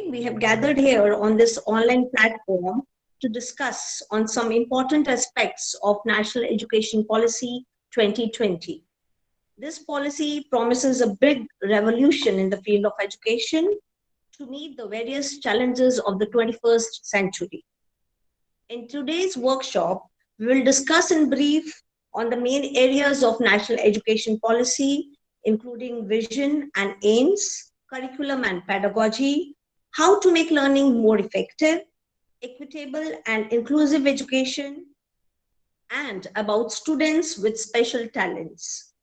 Today, we have gathered here on this online platform to discuss on some important aspects of National Education Policy 2020. This policy promises a big revolution in the field of education to meet the various challenges of the 21st century. In today's workshop, we will discuss in brief on the main areas of national education policy, including vision and aims, curriculum and pedagogy, how to make learning more effective, equitable and inclusive education, and about students with special talents.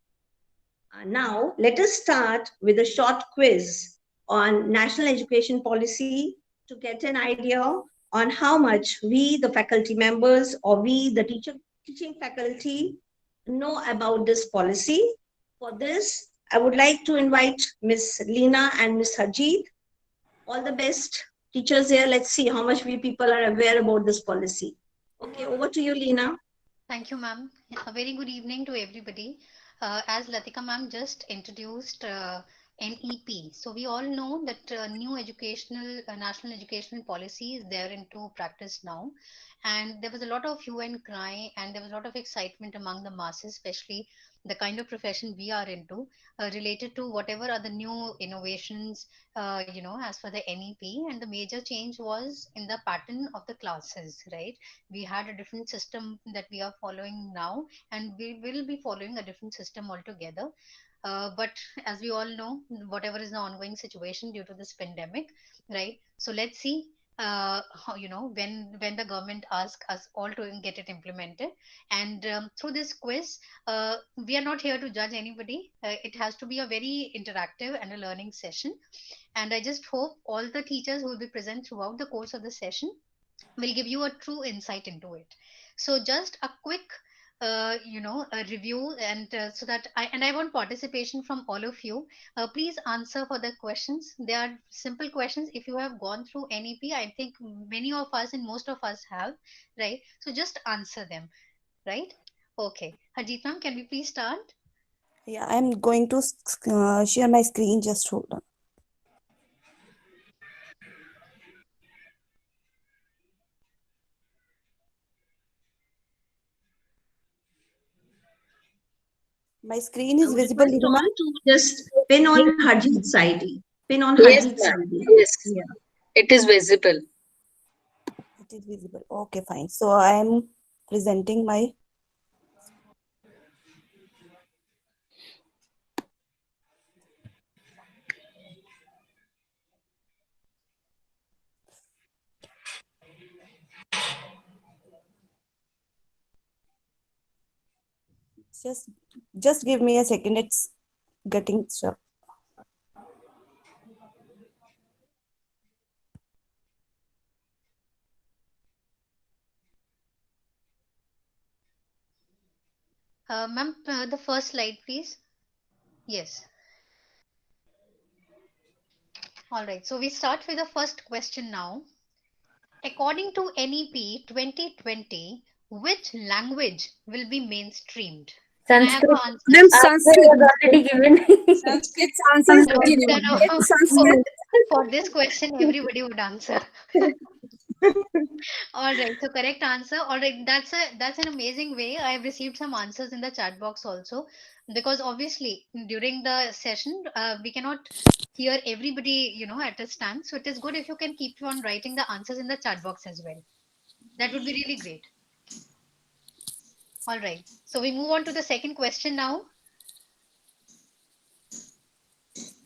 Now, let us start with a short quiz on national education policy to get an idea on how much we, the faculty members, or we, the teaching faculty, know about this policy. For this, I would like to invite Ms. Leena and Ms. Harjeet. All the best teachers here. Let's see how much we people are aware about this policy. Okay, over to you, Leena. Thank you, ma'am. A very good evening to everybody. As Latika ma'am just introduced NEP, so we all know that new national educational policy is there into practice now, and there was a lot of hue and cry, and there was a lot of excitement among the masses, especially the kind of profession we are into, related to whatever are the new innovations, as for the NEP. And the major change was in the pattern of the classes, right? We had a different system that we are following now, and we will be following a different system altogether. But as we all know, whatever is the ongoing situation due to this pandemic, right? So let's see when the government asks us all to get it implemented. And through this quiz, we are not here to judge anybody. It has to be a very interactive and a learning session, and I just hope all the teachers who will be present throughout the course of the session will give you a true insight into it. So just a quick a review, and so that I want participation from all of you. Please answer for the questions. They are simple questions. If you have gone through NEP, I think many of us and most of us have, right? So just answer them, right? Okay, Harjeet ma'am, can we please start? Yeah, I'm going to share my screen. Just hold on. My screen is visible. To just pin on Harjeet's ID. Pin on Yes, Harjeet's ma'am. ID. Yes, Yeah. it is visible. It is visible. Okay, fine. So I am presenting my. Just give me a second. It's getting stuck. Ma'am, the first slide, please. Yes. All right. So we start with the first question now. According to NEP 2020, which language will be mainstreamed? Can I have the answer? Ma'am, Sanskrit. Already given. Sanskrit answer is already given. It's Sanskrit. For this question, everybody would answer. All right, so correct answer. All right, that's an amazing way. I have received some answers in the chat box also, because obviously during the session we cannot hear everybody, at a stand. So it is good if you can keep on writing the answers in the chat box as well. That would be really great. All right, so we move on to the second question now.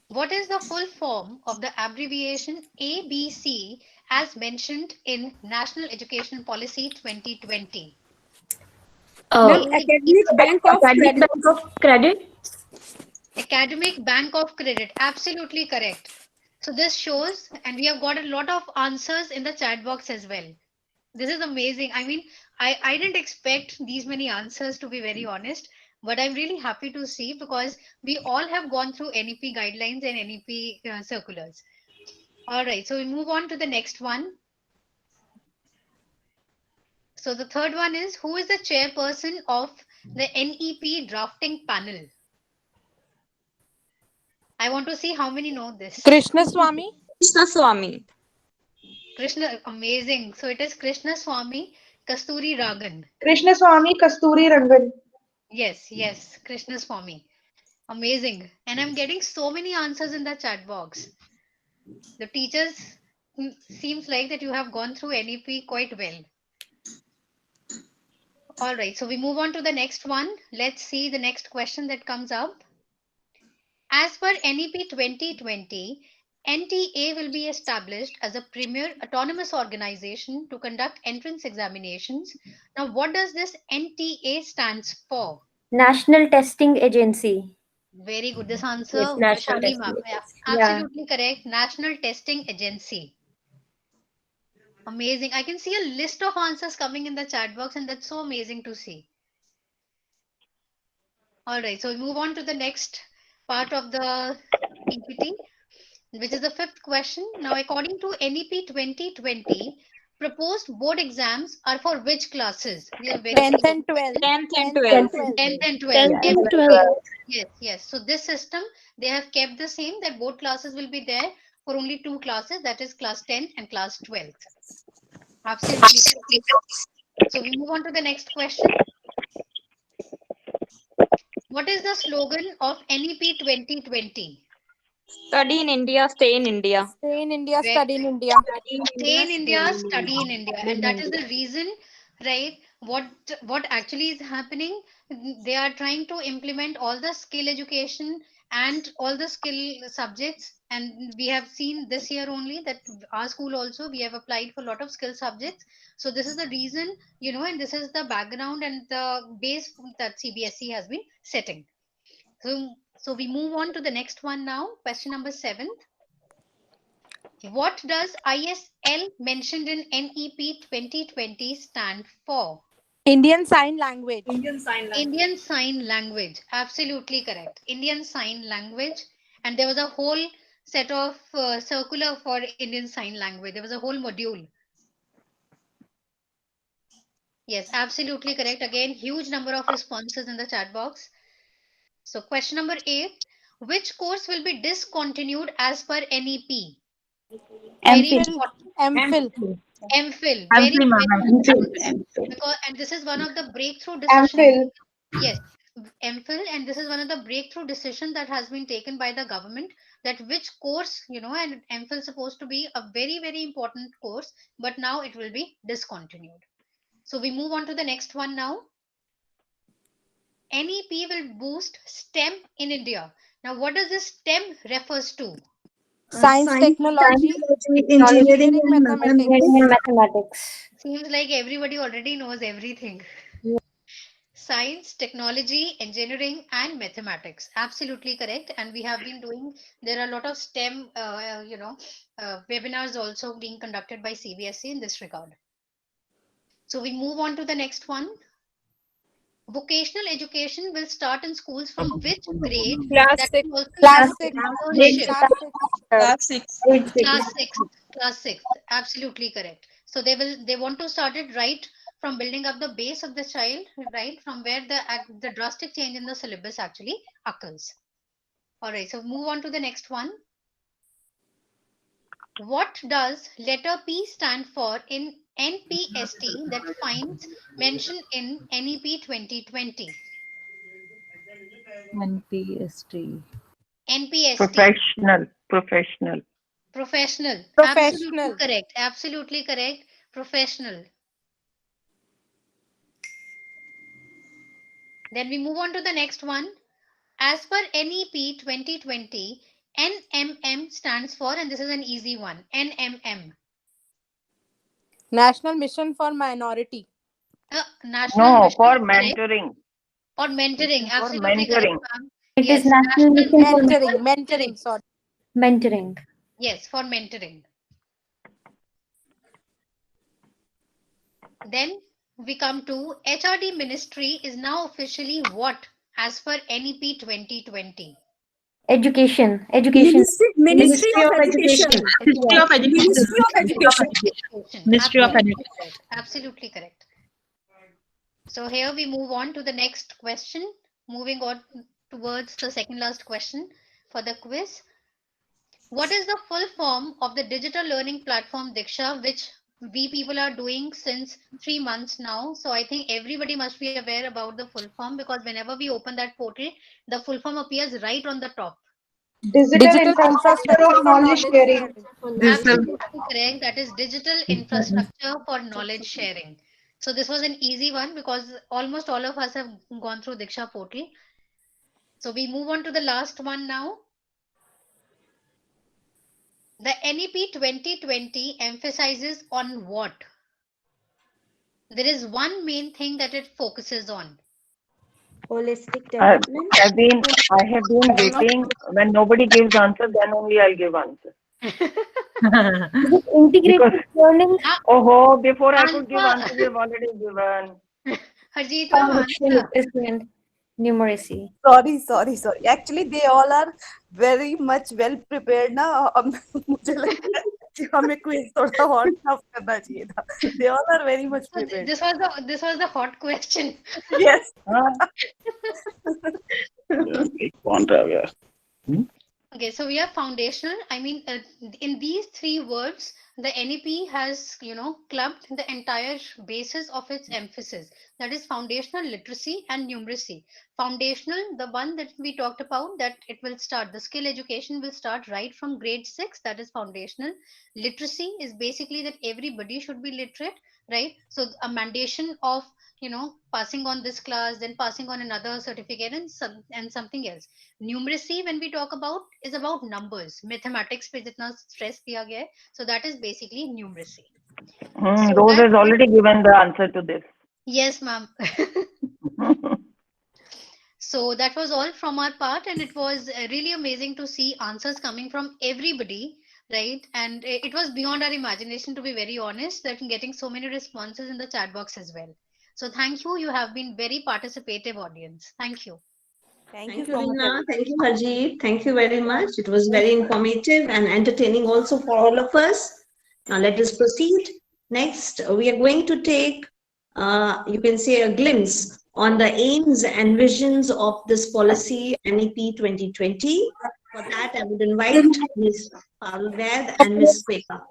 What is the full form of the abbreviation ABC as mentioned in National Education Policy 2020? Academic Bank of Credit. Academic Bank of Credit. Absolutely correct. So this shows, and we have got a lot of answers in the chat box as well. This is amazing. I mean, I didn't expect these many answers, to be very honest, but I'm really happy to see, because we all have gone through NEP guidelines and NEP circulars. All right, so we move on to the next one. So the third one is, who is the chairperson of the NEP drafting panel? I want to see how many know this. Krishna Swami. Krishna Swami. Krishna, amazing. So it is Krishna Swami Kasturi Ragan. Krishna Swami Kasturi Rangan. Yes, yes, Krishna Swami. Amazing. And I'm getting so many answers in the chat box. The teachers seems like that you have gone through NEP quite well. All right, so we move on to the next one. Let's see the next question that comes up. As per NEP 2020, NTA will be established as a premier autonomous organization to conduct entrance examinations. Now, what does this NTA stands for? National Testing Agency. Very good. This answer, Yes, National Vaishali Testing ma'am. Yeah, Agency. absolutely correct. National Testing Agency. Amazing. I can see a list of answers coming in the chat box, and that's so amazing to see. All right, so we move on to the next part of the PPT, which is the fifth question. Now, according to NEP 2020, proposed board exams are for which classes? We are very 10th and 12th. 10th and 10th 12th. 10th and 12th. 10th Yes, and okay. 12th. Yes, yes. So this system, they have kept the same, that both classes will be there for only two classes, that is class 10th and class 12th. Absolutely. So we move on to the next question. What is the slogan of NEP 2020? Study in India, stay in India. Stay in India, Where- study in India. Stay in India, study in India. And that is the reason, right? What actually is happening? They are trying to implement all the skill education and all the skill subjects. And we have seen this year only that our school also, we have applied for a lot of skill subjects. So this is the reason, and this is the background and the base that CBSE has been setting. So we move on to the next one now. Question number 7. What does ISL mentioned in NEP 2020 stand for? Indian Sign Language. Indian Sign Language. Absolutely correct. Indian Sign Language. And there was a whole set of circular for Indian Sign Language. There was a whole module. Yes, absolutely correct. Again, huge number of responses in the chat box. So question number 8. Which course will be discontinued as per NEP? Very MPhil. important. MPhil. MPhil. Very, very important. Because, and this is one of the breakthrough decisions. MPhil. Yes, MPhil, and this is one of the breakthrough decisions that has been taken by the government, that which course, and MPhil is supposed to be a very, very important course, but now it will be discontinued. So we move on to the next one now. NEP will boost STEM in India. Now, what does this STEM refers to? Science, technology, engineering, and Mathematics. Seems like everybody already knows everything. Science, technology, engineering, and mathematics. Absolutely correct. And we have been doing, there are a lot of STEM, webinars also being conducted by CBSE in this regard. So we move on to the next one. Vocational education will start in schools from which grade? Class 6. Also Class 6. Class 6. Class 6. Absolutely correct. So they want to start it right from building up the base of the child, right from where the drastic change in the syllabus actually occurs. All right, so move on to the next one. What does letter P stand for in NPST that finds mention in NEP 2020? NPST. NPST. Professional. Absolutely correct. Absolutely correct. Professional. Then we move on to the next one. As per NEP 2020, NMM stands for, and this is an easy one, NMM. National Mission for Minority. National Mission for correct. mentoring. Or mentoring. For Absolutely mentoring. correct, ma'am. It Yes, is National Mission for Mentoring, sorry. Mentoring. Yes, for mentoring. Then we come to HRD ministry is now officially what as per NEP 2020? Education. Ministry of Education. Ministry of Education. Ministry of Education. Absolutely correct. So here we move on to the next question. Moving on towards the second last question for the quiz. What is the full form of the digital learning platform Diksha, which we people are doing since 3 months now? So I think everybody must be aware about the full form, because whenever we open that portal, the full form appears right on the top. Digital infrastructure of knowledge sharing. Absolutely correct. That is digital infrastructure for knowledge sharing. So this was an easy one because almost all of us have gone through Diksha portal. So we move on to the last one now. The NEP 2020 emphasizes on what? There is one main thing that it focuses on. Holistic I development. have been waiting. When nobody gives answer, then only I'll give answer. Integrated learning. Oh, before I could give Answer. answer, you have already given. Harjeet ma'am, Foundation, answer. literacy, and numeracy. Sorry. Actually, they all are very much well prepared now. मुझे लगता है कि हमें quiz थोड़ा और tough करना चाहिए था. They all are very much So prepared. this was the hot question. Yes. Okay, so we have foundational. I mean, in these three words, the NEP has, clubbed the entire basis of its emphasis. That is foundational, literacy, and numeracy. Foundational, the one that we talked about, that it will start, the skill education will start right from grade 6. That is foundational. Literacy is basically that everybody should be literate, right? So a mandation of, passing on this class, then passing on another certificate, and something else. Numeracy, when we talk about, is about numbers. Mathematics पे जितना stress दिया गया है, so that is basically numeracy. So Rose has already given the answer to this. Yes, ma'am. So that was all from our part, and it was really amazing to see answers coming from everybody, right? And it was beyond our imagination, to be very honest, that getting so many responses in the chat box as well. So thank you. You have been very participative audience. Thank you. Thank you Thank you, so much. Reena. Thank you, Harjeet. Thank you very much. It was very informative and entertaining also for all of us. Now let us proceed. Next, we are going to take, you can say, a glimpse on the aims and visions of this policy NEP 2020. For that, I would invite Ms. Parul Vaid and Ms. Sweta.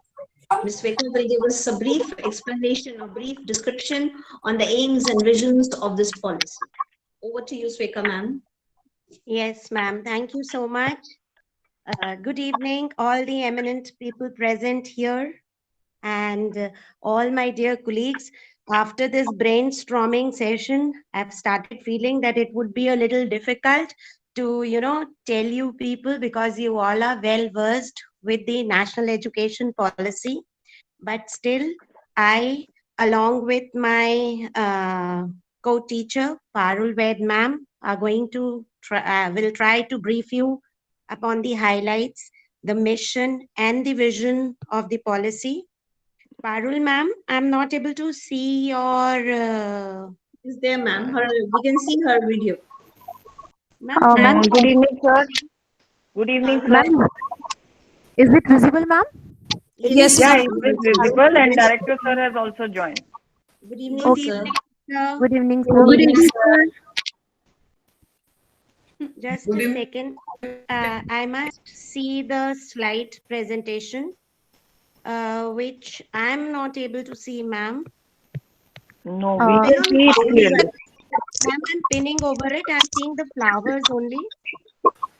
Ms. Sweta will give us a brief explanation, a brief description on the aims and visions of this policy. Over to you, Sweta, ma'am. Yes, ma'am. Thank you so much. Good evening, all the eminent people present here, and all my dear colleagues. After this brainstorming session, I've started feeling that it would be a little difficult to, tell you people, because you all are well versed with the national education policy. But still, I, along with my co-teacher, Parul Vaid ma'am, are going to will try to brief you upon the highlights, the mission and the vision of the policy. Parul ma'am, I'm not able to see your... Is there, ma'am? We can see her video. Ma'am, Good evening, sir. Good evening, sir. Ma'am, is it visible, ma'am? Yes, Yeah, ma'am. it is visible, and director sir has also joined. Good evening, Good sir. evening, sir. Good evening, Good sir. evening, sir. Just a second. I must see the slide presentation, which I'm not able to see, ma'am. No, we can see it clearly. Ma'am, I'm pinning over it. I'm seeing the flowers only.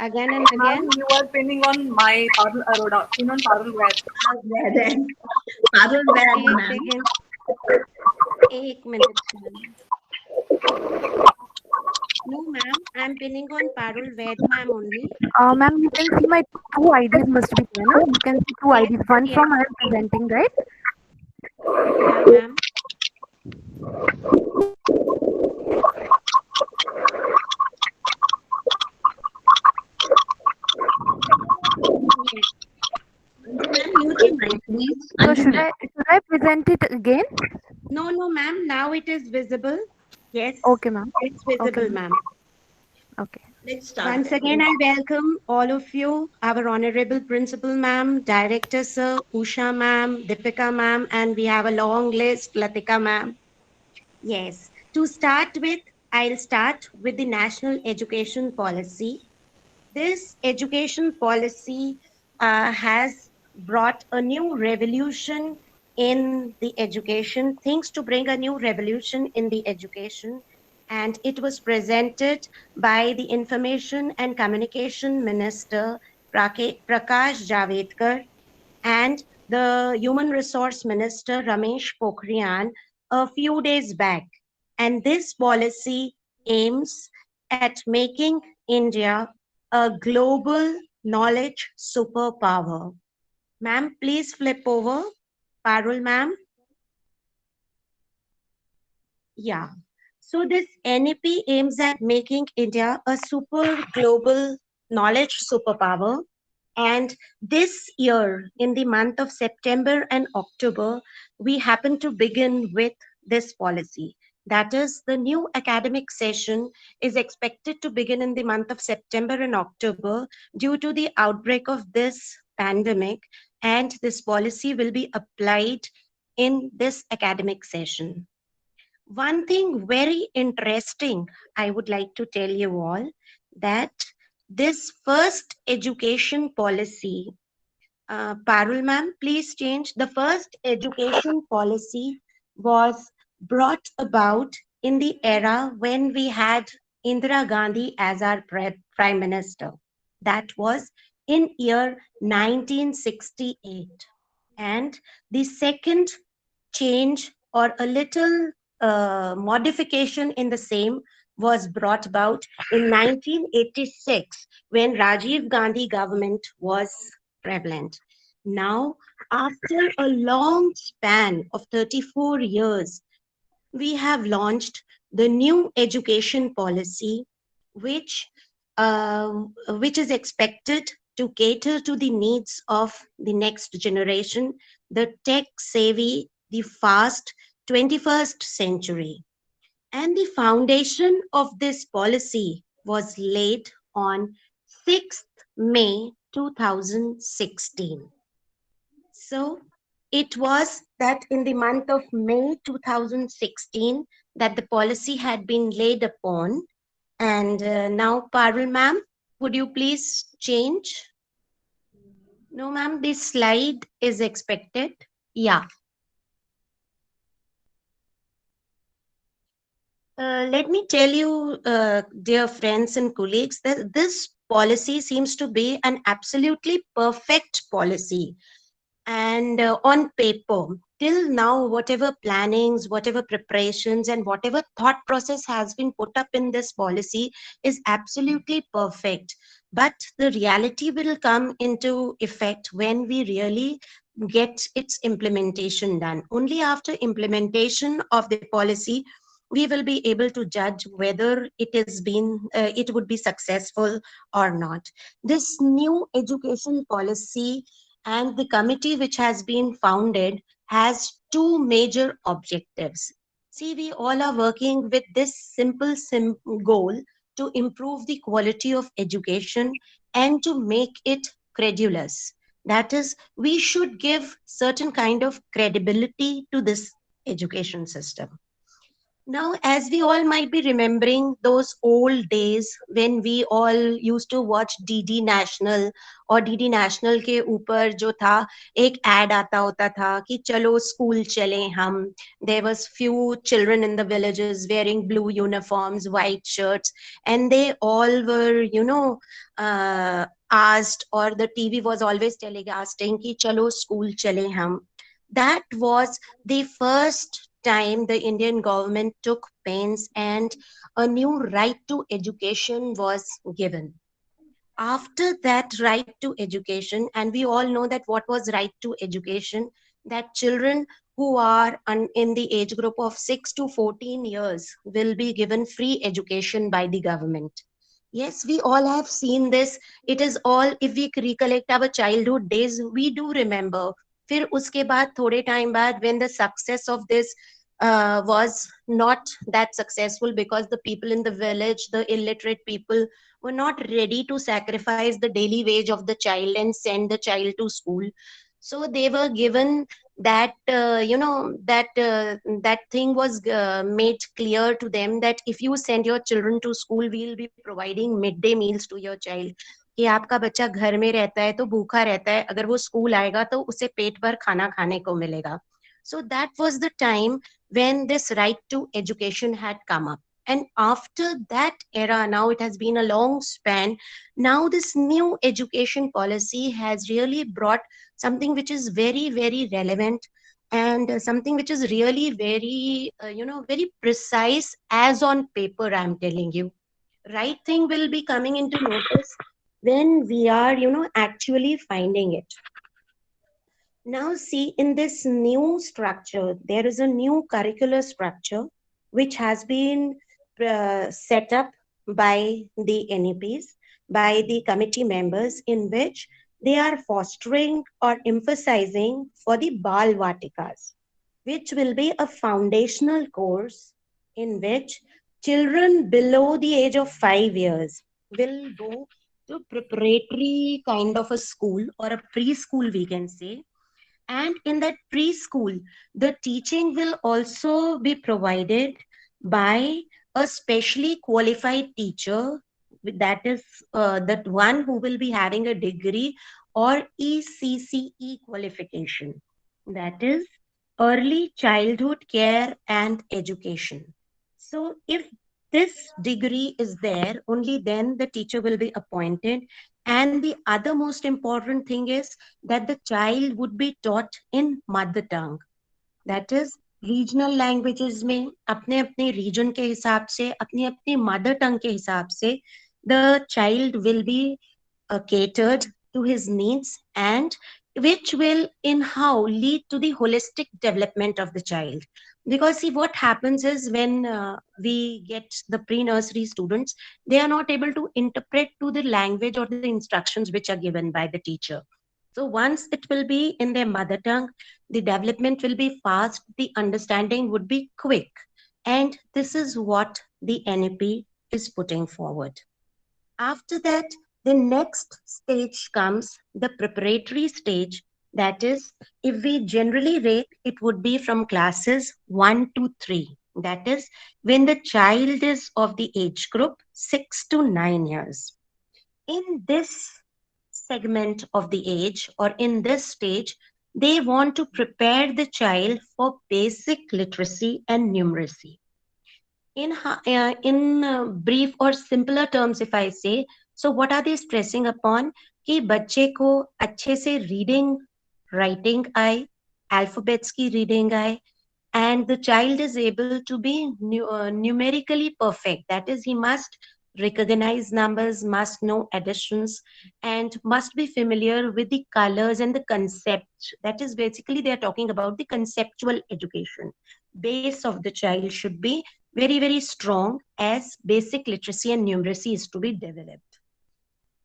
Again and again. You are pinning on my Parul Arora. Pin on Parul Vaid. Parul Vaid, Ek ma'am. second. Ek minute. No, ma'am. I'm pinning on Parul Vaid, ma'am, only. Ma'am, you can see my two IDs must be there, no? You can see two IDs. One yes. from I am presenting, right? Yeah, ma'am. So should I present it again? No, ma'am. Now it is visible. Yes. Okay, ma'am. It's visible, Okay, ma'am. Okay. Let's start. Once again, I welcome all of you, our honorable principal ma'am, director sir, Usha ma'am, Deepika ma'am, and we have a long list, Latika ma'am. Yes. To start with, I'll start with the national education policy. This education policy has brought a new revolution in the education, things to bring a new revolution in the education. And it was presented by the Information and Communication Minister, Prakash Javadekar, and the Human Resource Minister, Ramesh Pokhriyan, a few days back. And this policy aims at making India a global knowledge superpower. Ma'am, please flip over. Parul, ma'am. Yeah. So this NEP aims at making India a super global knowledge superpower. And this year, in the month of September and October, we happen to begin with this policy. That is, the new academic session is expected to begin in the month of September and October due to the outbreak of this pandemic, and this policy will be applied in this academic session. One thing very interesting I would like to tell you all, that this first education policy, Parul ma'am, please change. The first education policy was brought about in the era when we had Indira Gandhi as our Prime Minister. That was in year 1968. And the second change, or a little modification in the same, was brought about in 1986 when Rajiv Gandhi government was prevalent. Now, after a long span of 34 years, we have launched the new education policy, which uh, which is expected to cater to the needs of the next generation, the tech savvy, the fast 21st century. And the foundation of this policy was laid on 6th May 2016. So it was that in the month of May 2016 that the policy had been laid upon. And now, Parul ma'am, would you please change? No, ma'am, this slide is expected. Yeah. Let me tell you, dear friends and colleagues, that this policy seems to be an absolutely perfect policy. And on paper, till now, whatever plannings, whatever preparations, and whatever thought process has been put up in this policy is absolutely perfect. But the reality will come into effect when we really get its implementation done. Only after implementation of the policy, we will be able to judge whether it would be successful or not. This new education policy and the committee which has been founded has two major objectives. See, we all are working with this simple goal to improve the quality of education and to make it credulous. That is, we should give certain kind of credibility to this education system. Now, as we all might be remembering those old days when we all used to watch DD National, और DD National के ऊपर जो था एक ad आता होता था कि चलो school चलें हम. There was few children in the villages wearing blue uniforms, white shirts, and they all were, asked, or the TV was always telecasting कि चलो school चलें हम. That was the first time the Indian government took pains and a new right to education was given. After that right to education, and we all know that what was right to education, that children who are in the age group of 6 to 14 years will be given free education by the government. Yes, we all have seen this. It is all, if we recollect our childhood days, we do remember. फिर उसके बाद थोड़े time बाद when the success of this was not that successful because the people in the village, the illiterate people, were not ready to sacrifice the daily wage of the child and send the child to school. So they were given that, that thing was made clear to them that if you send your children to school, we'll be providing midday meals to your child. कि आपका बच्चा घर में रहता है तो भूखा रहता है, अगर वो स्कूल आएगा तो उसे पेट भर खाना खाने को मिलेगा. So that was the time when this right to education had come up. And after that era, now it has been a long span. Now this new education policy has really brought something which is very, very relevant, and something which is really very, very precise as on paper, I'm telling you. Right thing will be coming into notice when we are, actually finding it. Now see, in this new structure, there is a new curricular structure which has been set up by the NEPs, by the committee members, in which they are fostering or emphasizing for the Bal Vatikas, which will be a foundational course in which children below the age of 5 years will go to preparatory kind of a school, or a preschool, we can say. And in that preschool, the teaching will also be provided by a specially qualified teacher, that is that one who will be having a degree or ECCE qualification, that is Early Childhood Care and Education. So if this degree is there, only then the teacher will be appointed. And the other most important thing is that the child would be taught in mother tongue. That is, regional languages में अपने अपने region के हिसाब से, अपनी अपनी mother tongue के हिसाब से, the child will be catered to his needs, and which will in how lead to the holistic development of the child. Because see, what happens is when we get the pre-nursery students, they are not able to interpret to the language or the instructions which are given by the teacher. So once it will be in their mother tongue, the development will be fast, the understanding would be quick. And this is what the NEP is putting forward. After that, the next stage comes the preparatory stage. That is, if we generally rate, it would be from classes 1 to 3. That is, when the child is of the age group 6 to 9 years. In this segment of the age, or in this stage, they want to prepare the child for basic literacy and numeracy. In brief or simpler terms, if I say, so what are they stressing upon? कि बच्चे को अच्छे से reading, writing आए, alphabets की reading आए, and the child is able to be numerically perfect. That is, he must recognize numbers, must know additions, and must be familiar with the colors and the concept. That is, basically they are talking about the conceptual education. Base of the child should be very, very strong, as basic literacy and numeracy is to be developed.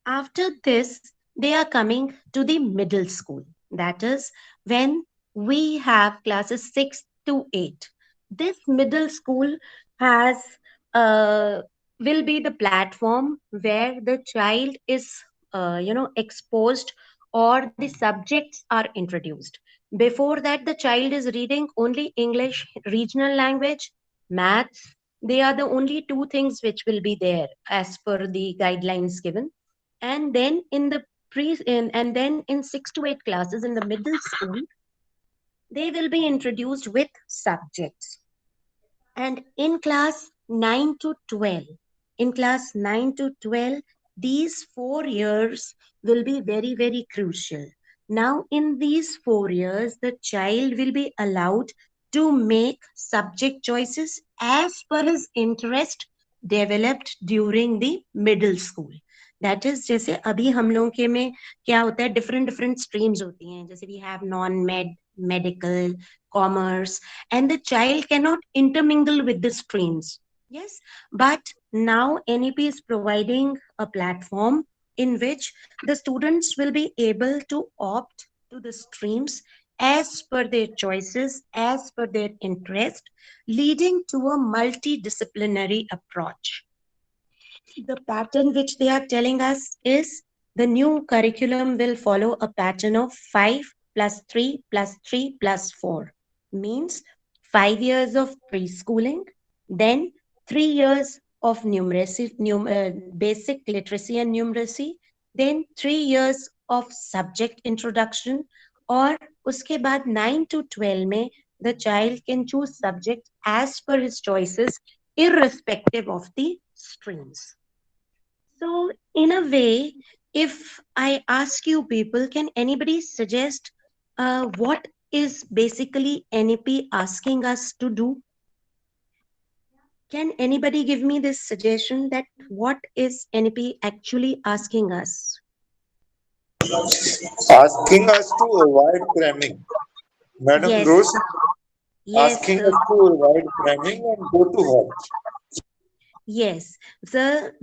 After this, they are coming to the middle school. That is when we have classes 6 to 8. This middle school has will be the platform where the child is exposed, or the subjects are introduced. Before that, the child is reading only English, regional language, maths. They are the only two things which will be there as per the guidelines given. And then in the and then in 6 to 8 classes in the middle school, they will be introduced with subjects. And in class 9 to 12, these 4 years will be very, very crucial. Now, in these 4 years, the child will be allowed to make subject choices as per his interest developed during the middle school. That is, जैसे अभी हम लोगों के में क्या होता है, different streams होती हैं. जैसे we have non-med, medical, commerce, and the child cannot intermingle with the streams. Yes, but now NEP is providing a platform in which the students will be able to opt to the streams as per their choices, as per their interest, leading to a multidisciplinary approach. The pattern which they are telling us is the new curriculum will follow a pattern of 5 plus 3 plus 3 plus 4. Means 5 years of preschooling, then 3 years of numeracy, basic literacy and numeracy, then 3 years of subject introduction, और उसके बाद 9 to 12 में the child can choose subject as per his choices irrespective of the streams. So in a way, if I ask you people, can anybody suggest what is basically NEP asking us to do? Can anybody give me this suggestion that what is NEP actually asking us? Asking us to avoid cramming. Madam Yes. Rose, Yes, asking sir. us to avoid cramming and go to what? Yes, the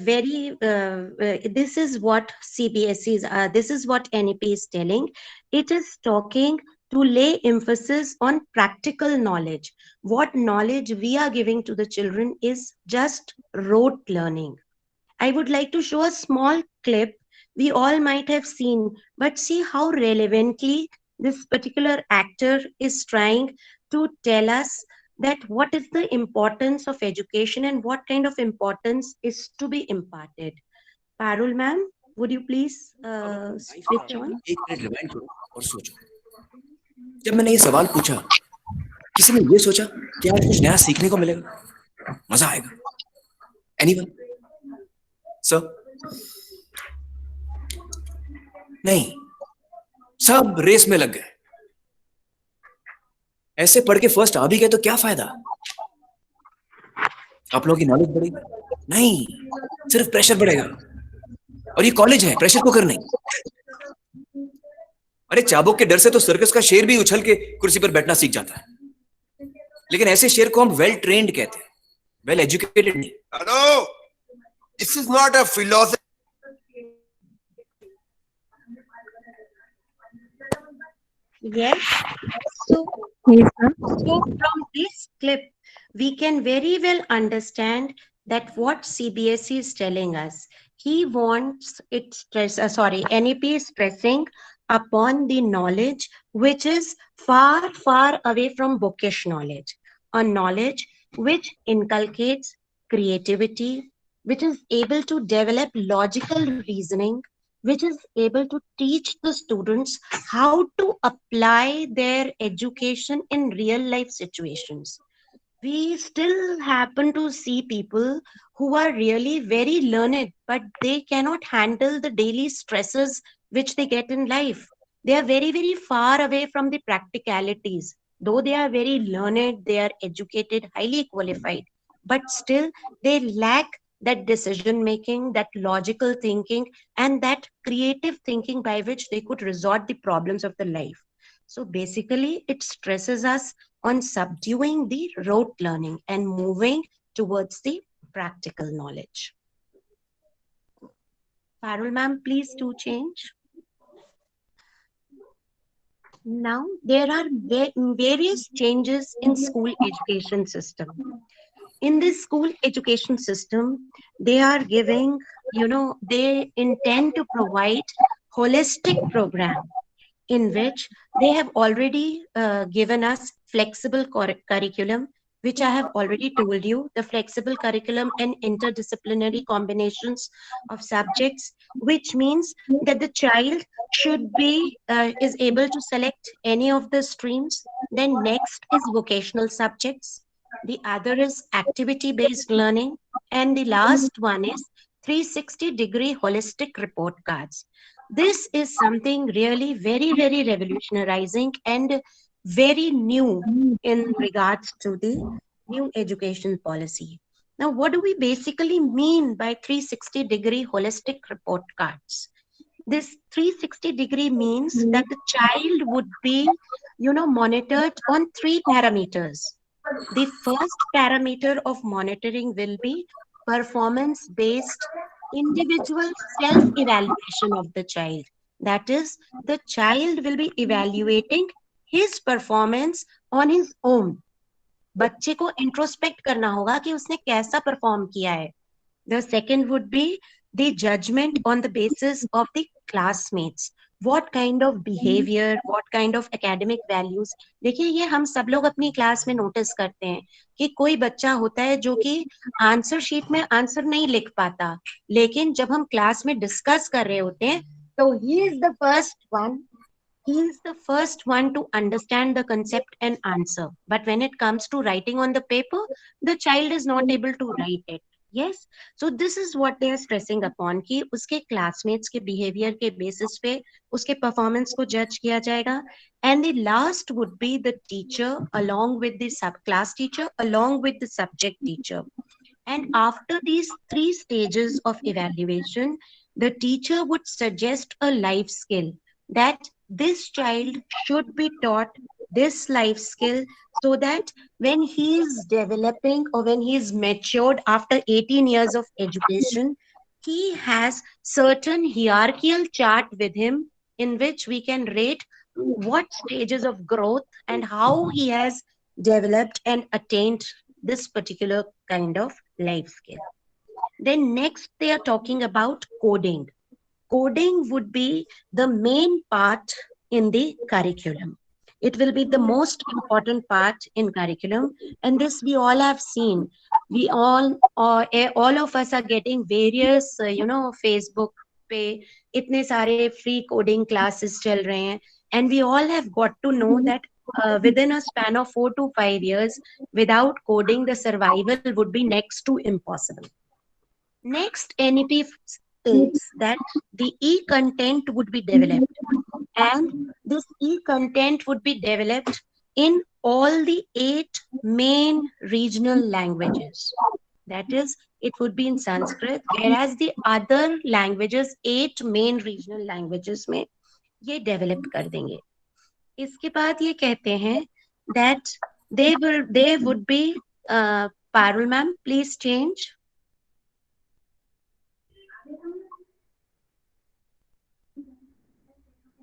very this is what CBSEs are. This is what NEP is telling. It is talking to lay emphasis on practical knowledge. What knowledge we are giving to the children is just rote learning. I would like to show a small clip. We all might have seen, but see how relevantly this particular actor is trying to tell us that what is the importance of education and what kind of importance is to be imparted. Parul ma'am, would you please switch on? एक minute rewind करो और सोचो। जब मैंने ये सवाल पूछा, किसी ने ये सोचा कि आज कुछ नया सीखने को मिलेगा, मजा आएगा? एनीवन? सर? नहीं, सब रेस में लग गए। ऐसे पढ़ के फर्स्ट आ भी गए तो क्या फायदा? आप लोगों की नॉलेज बढ़ेगी? नहीं, सिर्फ प्रेशर बढ़ेगा। और ये कॉलेज है, प्रेशर कुकर नहीं। अरे चाबुक के डर से तो सर्कस का शेर भी उछल के कुर्सी पर बैठना सीख जाता है, लेकिन ऐसे शेर को हम वेल ट्रेन्ड कहते हैं, वेल एजुकेटेड नहीं। Hello, this is not a philosophy. Yes. So from this clip, we can very well understand that what CBSE is telling us. He wants it stress. NEP is stressing upon the knowledge which is far, far away from bookish knowledge. A knowledge which inculcates creativity, which is able to develop logical reasoning, which is able to teach the students how to apply their education in real life situations. We still happen to see people who are really very learned, but they cannot handle the daily stresses which they get in life. They are very, very far away from the practicalities. Though they are very learned, they are educated, highly qualified, but still they lack that decision making, that logical thinking, and that creative thinking by which they could resolve the problems of the life. So basically, it stresses us on subduing the rote learning and moving towards the practical knowledge. Parul ma'am, please do change. Now, there are various changes in school education system. In this school education system, they are giving, they intend to provide holistic program in which they have already given us flexible curriculum, which I have already told you, the flexible curriculum and interdisciplinary combinations of subjects, which means that the child should be, is able to select any of the streams. Then next is vocational subjects. The other is activity-based learning. And the last one is 360-degree holistic report cards. This is something really very, very revolutionizing and very new in regards to the new education policy. Now, what do we basically mean by 360-degree holistic report cards? This 360-degree means that the child would be, monitored on 3 parameters. The first parameter of monitoring will be performance-based individual self-evaluation of the child. That is, the child will be evaluating his performance on his own. बच्चे को introspect करना होगा कि उसने कैसा perform किया है. The second would be the judgment on the basis of the classmates. what kind of behavior, what kind of academic values. देखिए ये हम सब लोग अपनी क्लास में नोटिस करते हैं कि कोई बच्चा होता है जो कि आंसर शीट में आंसर नहीं लिख पाता, लेकिन जब हम क्लास में डिस्कस कर रहे होते हैं तो he is the first one to understand the concept and answer. But when it comes to writing on the paper, the child is not able to write it. Yes. So this is what they are stressing upon कि उसके classmates के behavior के basis पे उसके performance को judge किया जाएगा. And the last would be the teacher along with the class teacher along with the subject teacher. And after these 3 stages of evaluation, the teacher would suggest a life skill that this child should be taught this life skill so that when he is developing or when he is matured after 18 years of education, he has certain hierarchical chart with him in which we can rate what stages of growth and how he has developed and attained this particular kind of life skill. Then next they are talking about coding. Coding would be the main part in the curriculum. It will be the most important part in curriculum, and this we all have seen. We all of us are getting various, Facebook पे इतने सारे free coding classes चल रहे हैं, and we all have got to know that within a span of 4 to 5 years, without coding, the survival would be next to impossible. Next, NEP states that the e-content would be developed, and this e-content would be developed in all the 8 main regional languages. That is, it would be in Sanskrit, whereas the other languages, 8 main regional languages में ये develop कर देंगे. इसके बाद ये कहते हैं that they would be Parul ma'am, please change.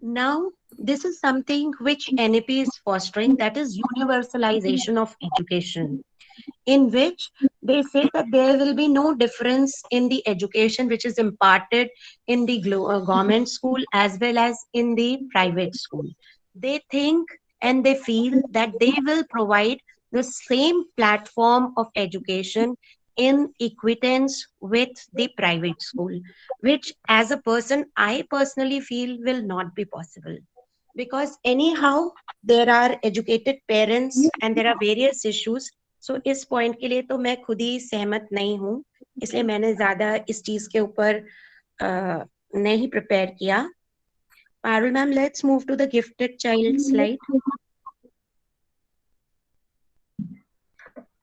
Now, this is something which NEP is fostering, that is universalization of education, in which they say that there will be no difference in the education which is imparted in the government school as well as in the private school. They think and they feel that they will provide the same platform of education in equitance with the private school, which as a person, I personally feel will not be possible. Because anyhow, there are educated parents and there are various issues. So इस point के लिए तो मैं खुद ही सहमत नहीं हूँ, इसलिए मैंने ज़्यादा इस चीज़ के ऊपर नहीं prepare किया. Parul ma'am, let's move to the gifted child slide.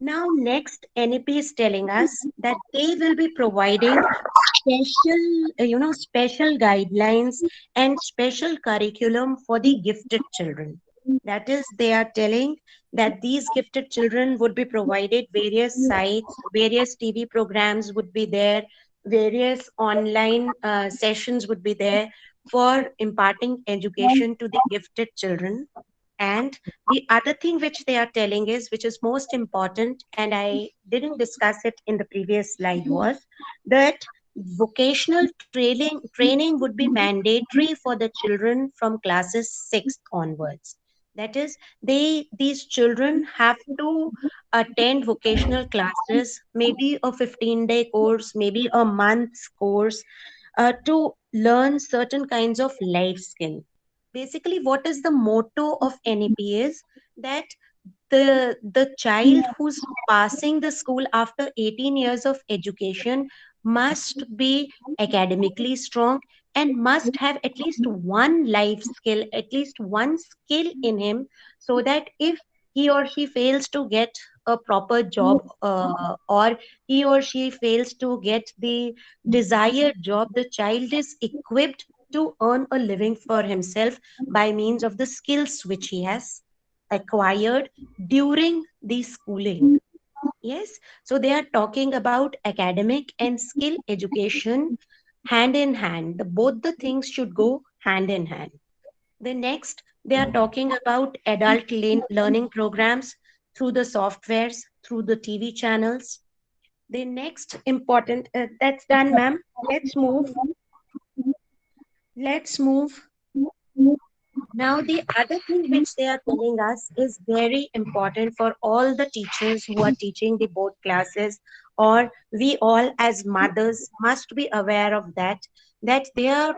Now, next, NEP is telling us that they will be providing special guidelines and special curriculum for the gifted children. That is, they are telling that these gifted children would be provided various sites, various TV programs would be there, various online sessions would be there for imparting education to the gifted children. And the other thing which they are telling is, which is most important, and I didn't discuss it in the previous slide, was that vocational training would be mandatory for the children from classes 6 onwards. That is, these children have to attend vocational classes, maybe a 15-day course, maybe a month's course, to learn certain kinds of life skill. Basically, what is the motto of NEP is that the child who's passing the school after 18 years of education must be academically strong and must have at least one life skill, at least one skill in him, so that if he or she fails to get a proper job or he or she fails to get the desired job, the child is equipped to earn a living for himself by means of the skills which he has acquired during the schooling. Yes, so they are talking about academic and skill education hand in hand. Both the things should go hand in hand. The next, they are talking about adult learning programs through the softwares, through the TV channels. The next important, that's done, ma'am. Let's move Now, the other thing which they are telling us is very important for all the teachers who are teaching the board classes, or we all as mothers must be aware of that they are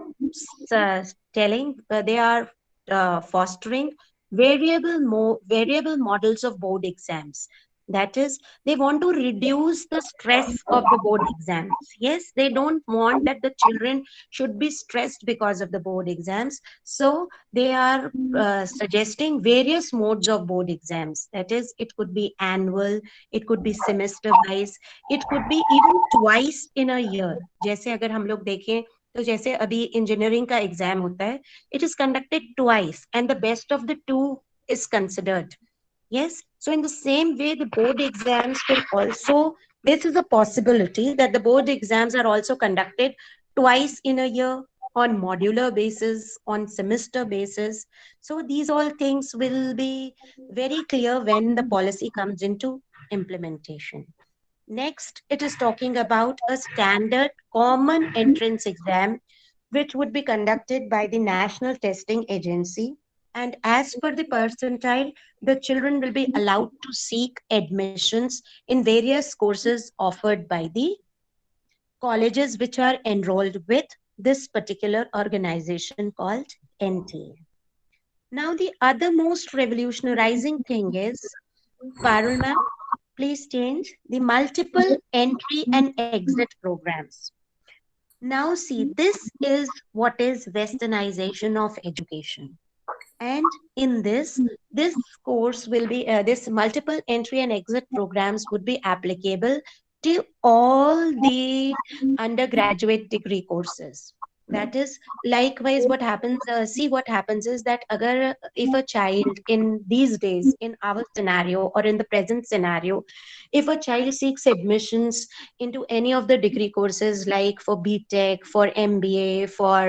they are fostering variable models of board exams. That is, they want to reduce the stress of the board exams. Yes, they don't want that the children should be stressed because of the board exams. So they are suggesting various modes of board exams. That is, it could be annual, it could be semester wise, it could be even twice in a year. जैसे अगर हम लोग देखें तो जैसे अभी engineering का exam होता है, it is conducted twice and the best of the two is considered. Yes, so in the same way, the board exams will also, this is a possibility that the board exams are also conducted twice in a year, on modular basis, on semester basis. So these all things will be very clear when the policy comes into implementation. Next, it is talking about a standard common entrance exam, which would be conducted by the National Testing Agency. And as per the percentile, the children will be allowed to seek admissions in various courses offered by the colleges which are enrolled with this particular organization called NTA. Now, the other most revolutionizing thing is, Parul ma'am, please change the multiple entry and exit programs. Now, see, this is what is westernization of education. And in this course will be, this multiple entry and exit programs would be applicable to all the undergraduate degree courses. That is, likewise, what happens, see what happens is that agar, if a child in these days, in our scenario or in the present scenario, if a child seeks admissions into any of the degree courses like for BTech, for MBA, for,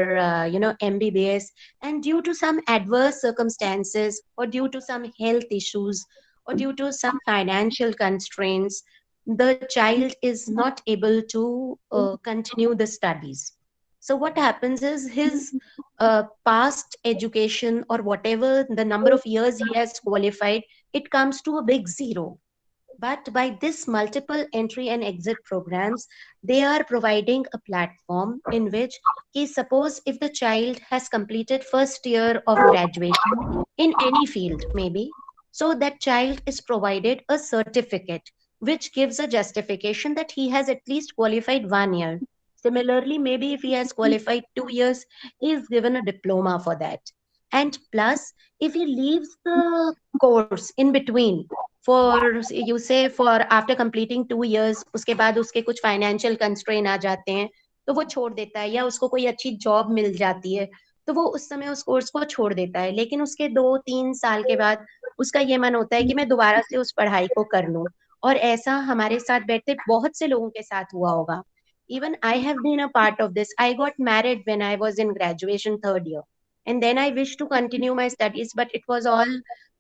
MBBS, and due to some adverse circumstances or due to some health issues or due to some financial constraints, the child is not able to continue the studies. So what happens is his past education or whatever the number of years he has qualified, it comes to a big zero. But by this multiple entry and exit programs, they are providing a platform in which, suppose if the child has completed first year of graduation in any field, maybe, so that child is provided a certificate which gives a justification that he has at least qualified 1 year. Similarly, maybe if he has qualified 2 years, he is given a diploma for that. And plus, if he leaves the course in between, for you say for after completing 2 years, उसके बाद उसके कुछ financial constraint आ जाते हैं, तो वो छोड़ देता है, या उसको कोई अच्छी job मिल जाती है, तो वो उस समय उस कोर्स को छोड़ देता है. लेकिन उसके 2-3 साल के बाद उसका ये मन होता है कि मैं दोबारा से उस पढ़ाई को कर लूं. और ऐसा हमारे साथ बैठते बहुत से लोगों के साथ हुआ होगा. Even I have been a part of this. I got married when I was in graduation 3rd year. And then I wished to continue my studies, but it was all,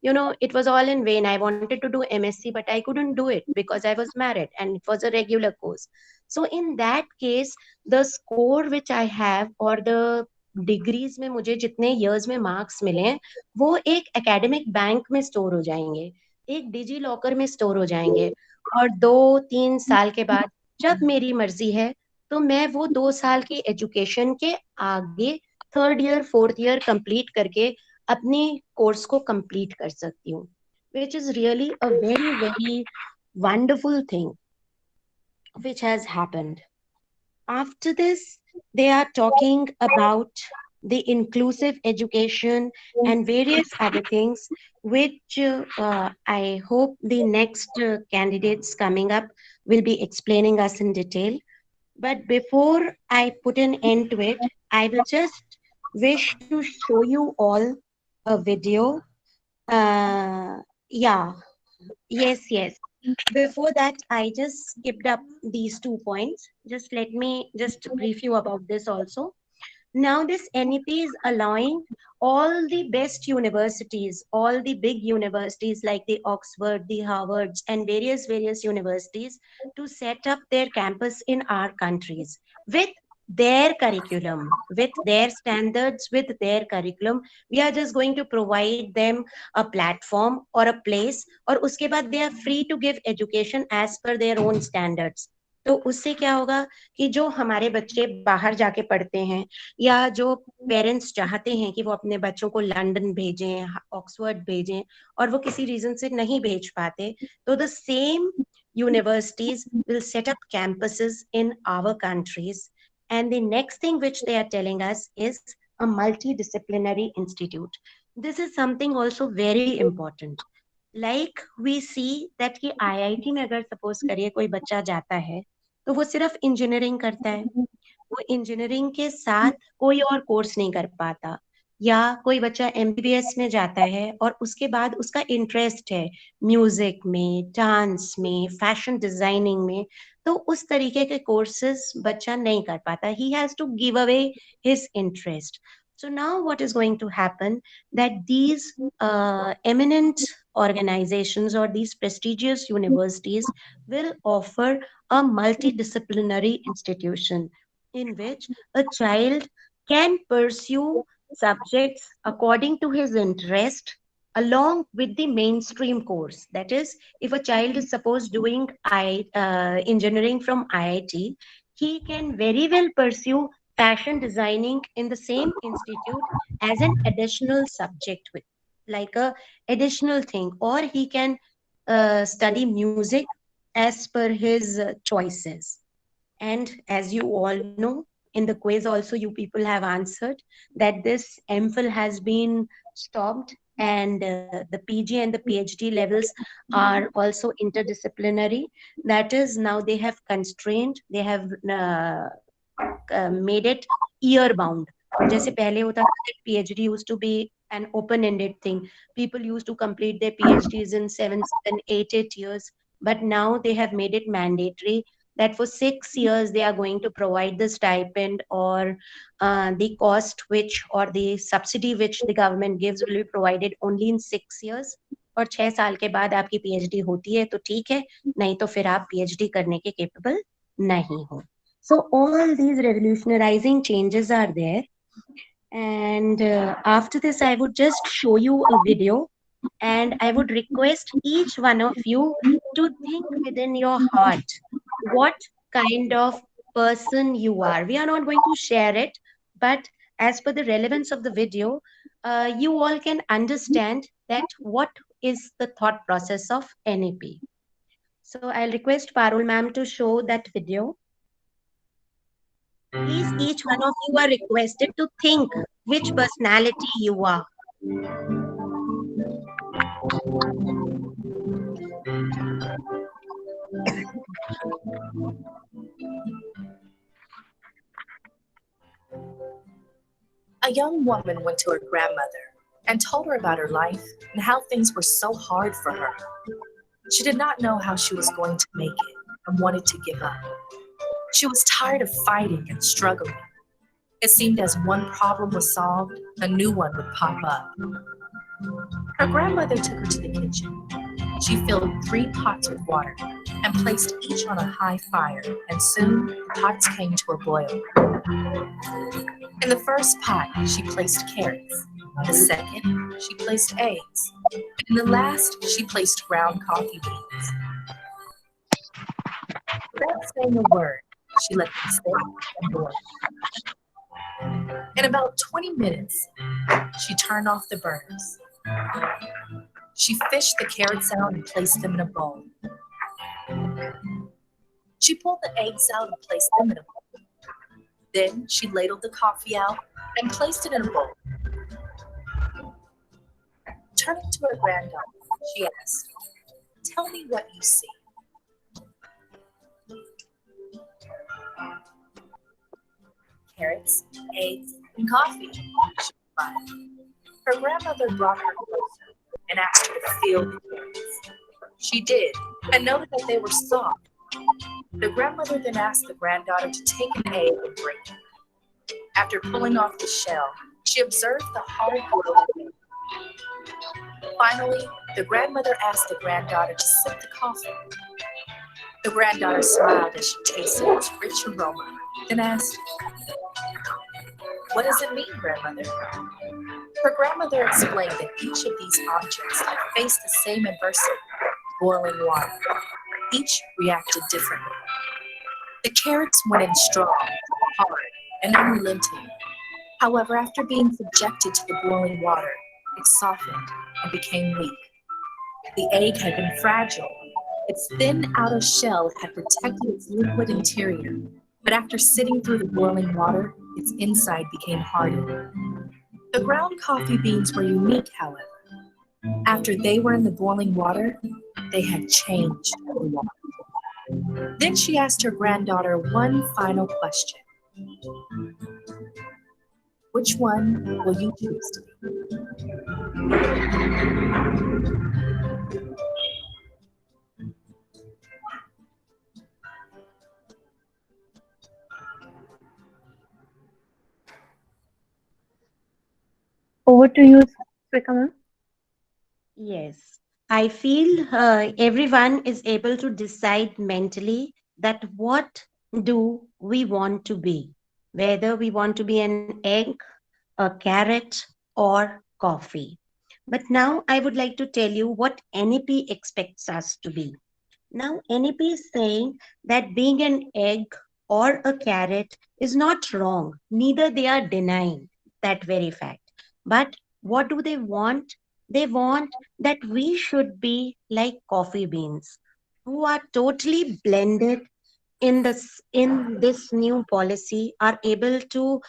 it was all in vain. I wanted to do MSc, but I couldn't do it because I was married and it was a regular course. So in that case, the score which I have or the degrees में मुझे जितने years में marks मिले हैं, वो एक academic bank में store हो जाएंगे, एक डिजी लॉकर में स्टोर हो जाएंगे. और 2-3 साल के बाद जब मेरी मर्जी है तो मैं वो 2 साल की एजुकेशन के आगे 3rd year 4th year complete करके अपनी कोर्स को कंप्लीट कर सकती हूँ, which is really a very very wonderful thing which has happened. After this, they are talking about the inclusive education and various other things, which I hope the next candidates coming up will be explaining us in detail. But before I put an end to it, I will just wish to show you all a video. Yeah, yes. Before that, I just skipped up these 2 points. Just let me just brief you about this also. Now this NEP is allowing all the best universities, all the big universities like the Oxford, the Harvards, and various universities to set up their campus in our countries with their curriculum, with their standards, with their curriculum. We are just going to provide them a platform or a place, और उसके बाद they are free to give education as per their own standards. तो उससे क्या होगा कि जो हमारे बच्चे बाहर जाके पढ़ते हैं, या जो पेरेंट्स चाहते हैं कि वो अपने बच्चों को लंदन भेजें, ऑक्सफोर्ड भेजें, और वो किसी रीजन से नहीं भेज पाते, तो the same universities will set up campuses in our countries. And the next thing which they are telling us is a multidisciplinary institute. This is something also very important. Like we see that कि IIT में अगर suppose करिए कोई बच्चा जाता है, तो वो सिर्फ इंजीनियरिंग करता है, वो इंजीनियरिंग के साथ कोई और कोर्स नहीं कर पाता, या कोई बच्चा MBBS में जाता है और उसके बाद उसका इंटरेस्ट है म्यूजिक में, डांस में, फैशन डिजाइनिंग में, तो उस तरीके के कोर्सेज बच्चा नहीं कर पाता. He has to give away his interest. So now what is going to happen, that these eminent organizations or these prestigious universities will offer a multidisciplinary institution in which a child can pursue subjects according to his interest along with the mainstream course. That is, if a child is suppose doing engineering from IIT, he can very well pursue fashion designing in the same institute as an additional subject, with like a additional thing, or he can study music as per his choices. And as you all know, in the quiz also you people have answered that this MPhil has been stopped, and the PG and the PhD levels are also interdisciplinary. That is, now they have constrained, they have made it year bound. जैसे पहले होता था that PhD used to be an open-ended thing. People used to complete their PhDs in 7, 8 years. But now they have made it mandatory that for 6 years they are going to provide the stipend, or the cost which, or the subsidy which the government gives will be provided only in 6 years. और 6 साल के बाद आपकी PhD होती है तो ठीक है, नहीं तो फिर आप PhD करने के capable नहीं हो. So all these revolutionizing changes are there. And after this, I would just show you a video, and I would request each one of you to think within your heart what kind of person you are. We are not going to share it, but as per the relevance of the video, you all can understand that what is the thought process of NEP. So I'll request Parul ma'am to show that video. Please, each one of you are requested to think which personality you are. A young woman went to her grandmother and told her about her life and how things were so hard for her. She did not know how she was going to make it and wanted to give up. She was tired of fighting and struggling. It seemed as one problem was solved, a new one would pop up. Her grandmother took her to the kitchen. She filled 3 pots with water and placed each on a high fire, and soon the pots came to a boil. In the first pot, she placed carrots. In the second, she placed eggs. And in the last, she placed ground coffee beans. Without saying a word, she let them sit and boil. In about 20 minutes, she turned off the burners. She fished the carrots out and placed them in a bowl. She pulled the eggs out and placed them in a bowl. Then she ladled the coffee out and placed it in a bowl. Turning to her granddaughter, she asked, "Tell me what you see." "Carrots, eggs, and coffee," she replied. Her grandmother brought her closer and asked her to feel the carrots. She did, and noted that they were soft. The grandmother then asked the granddaughter to take an egg and break it. After pulling off the shell, she observed the hard-boiled egg. Finally, the grandmother asked the granddaughter to sip the coffee. The granddaughter smiled as she tasted its rich aroma, then asked, "What does it mean, grandmother?" Her grandmother explained that each of these objects had faced the same adversity, boiling water. Each reacted differently. The carrots went in strong, hard, and unrelenting. However, after being subjected to the boiling water, it softened and became weak. The egg had been fragile. Its thin outer shell had protected its liquid interior, but after sitting through the boiling water, its inside became hardened. The ground coffee beans were unique, however. After they were in the boiling water, they had changed the water. Then she asked her granddaughter one final question. Which one will you choose to be? Over to you, Swika ma'am. Yes, I feel everyone is able to decide mentally that what do we want to be, whether we want to be an egg, a carrot, or coffee. But now I would like to tell you what NEP expects us to be. Now, NEP is saying that being an egg or a carrot is not wrong. Neither they are denying that very fact. But what do they want? They want that we should be like coffee beans who are totally blended in this new policy, are able to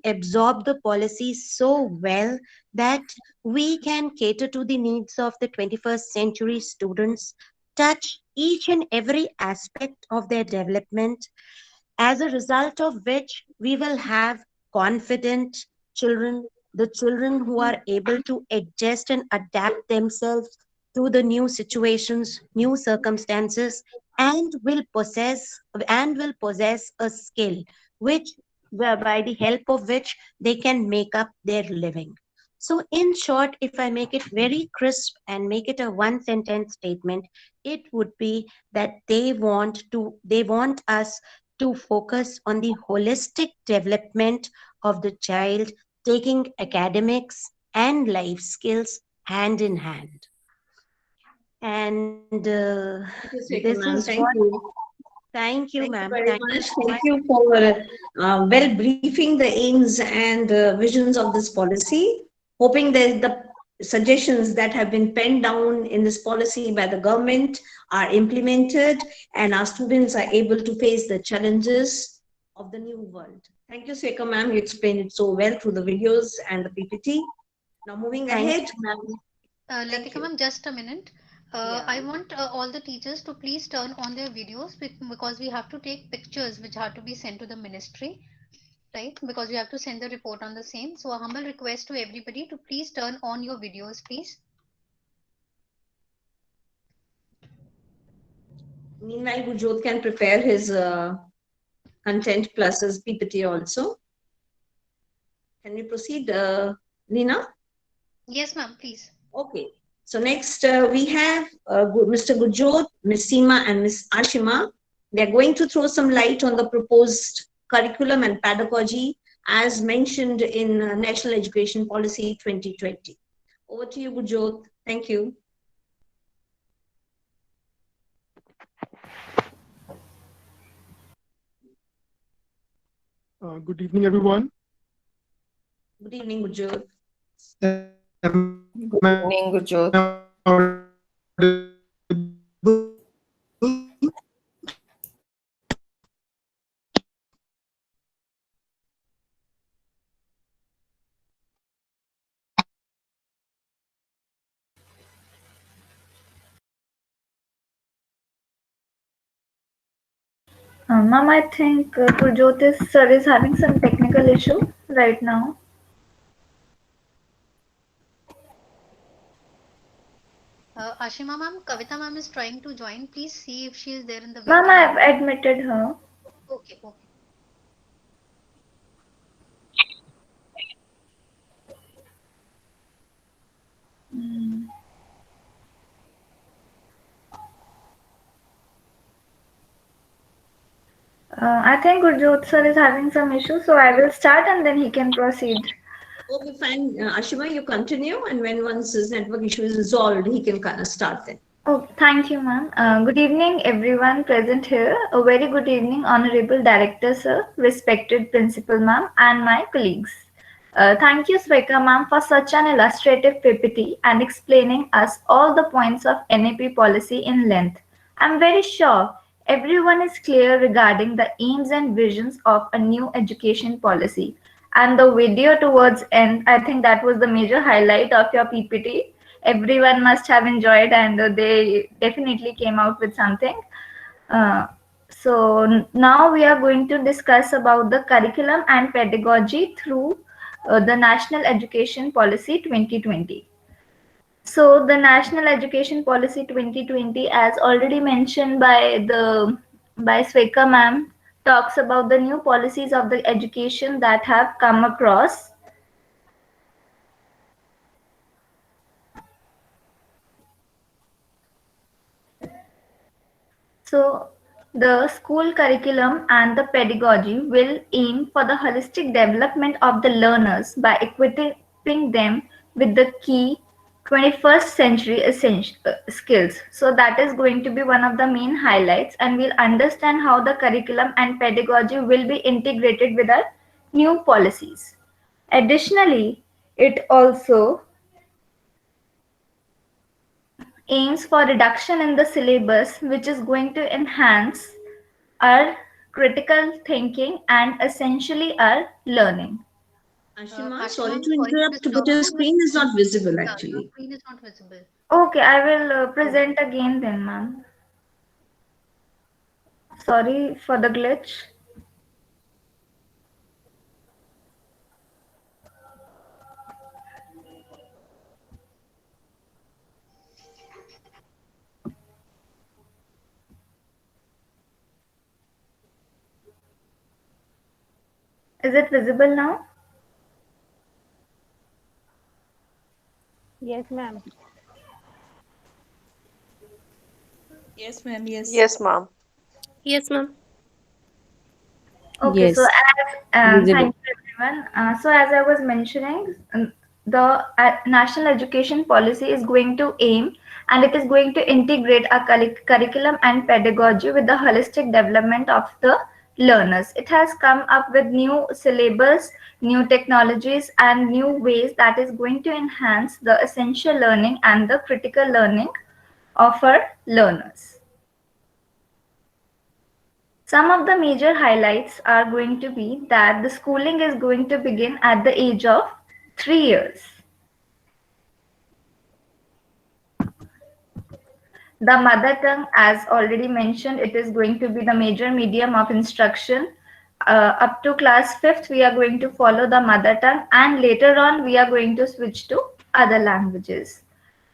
absorb the policy so well that we can cater to the needs of the 21st century students, touch each and every aspect of their development, as a result of which we will have confident children, the children who are able to adjust and adapt themselves to the new situations, new circumstances, and will possess a skill which, by the help of which they can make up their living. So in short, if I make it very crisp and make it a one sentence statement, it would be that they want us to focus on the holistic development of the child, taking academics and life skills hand in hand. And this is Ma'am. what. Thank you. Thank you, Thank you ma'am. very Thank much. you. Thank you for well briefing the aims and visions of this policy. Hoping that the suggestions that have been penned down in this policy by the government are implemented and our students are able to face the challenges of the new world. Thank you, Sweka ma'am. You explained it so well through the videos and the PPT. Now moving Thank ahead. you, ma'am. Latika ma'am, just a minute. I want all the teachers to please turn on their videos because we have to take pictures which have to be sent to the ministry, right? Because we have to send the report on the same. So a humble request to everybody to please turn on your videos, please. Meanwhile, Gurjot can prepare his content plus his PPT also. Can we proceed, Nina? Yes, ma'am, please. Okay. So next we have Mr. Gurjot, Ms. Seema, and Ms. Ashima. They're going to throw some light on the proposed curriculum and pedagogy as mentioned in National Education Policy 2020. Over to you, Gurjot. Thank you. Good evening, everyone. Good evening, Gurjot. Good evening, Gurjot. Ma'am, I think Gurjot's sir is having some technical issue right now. Ashima ma'am, Kavita ma'am is trying to join. Please see if she is there in the Ma'am, waiting I have area. admitted her. Okay, okay. I think Gurjot sir is having some issue, so I will start and then he can proceed. Okay, fine. Ashima, you continue, and when once his network issue is resolved, he can kind of start then. Oh, thank you, ma'am. Good evening, everyone present here. A very good evening, Honorable Director, sir, respected Principal, ma'am, and my colleagues. Thank you, Sweka, ma'am, for such an illustrative PPT and explaining us all the points of NEP policy in length. I'm very sure everyone is clear regarding the aims and visions of a new education policy. And the video towards end, I think that was the major highlight of your PPT. Everyone must have enjoyed and they definitely came out with something. So now we are going to discuss about the curriculum and pedagogy through the National Education Policy 2020. So the National Education Policy 2020, as already mentioned by Sweka ma'am, talks about the new policies of the education that have come across. So the school curriculum and the pedagogy will aim for the holistic development of the learners by equipping them with the key 21st century essential skills. So that is going to be one of the main highlights, and we'll understand how the curriculum and pedagogy will be integrated with our new policies. Additionally, it also aims for reduction in the syllabus, which is going to enhance our critical thinking and essentially our learning. Ashima, sorry to interrupt, but your screen is not visible actually. Your screen is not visible. Okay, I will present again then, ma'am. Sorry for the glitch. Is it visible now? Yes, ma'am. Yes, ma'am. Yes. Yes, ma'am. Yes, ma'am. Okay, so as thank you everyone. So as I was mentioning, the national education policy is going to aim and it is going to integrate a curriculum and pedagogy with the holistic development of the learners. It has come up with new syllabus, new technologies, and new ways that is going to enhance the essential learning and the critical learning of our learners. Some of the major highlights are going to be that the schooling is going to begin at the age of 3 years. The mother tongue, as already mentioned, it is going to be the major medium of instruction. Up to class 5th, we are going to follow the mother tongue, and later on, we are going to switch to other languages.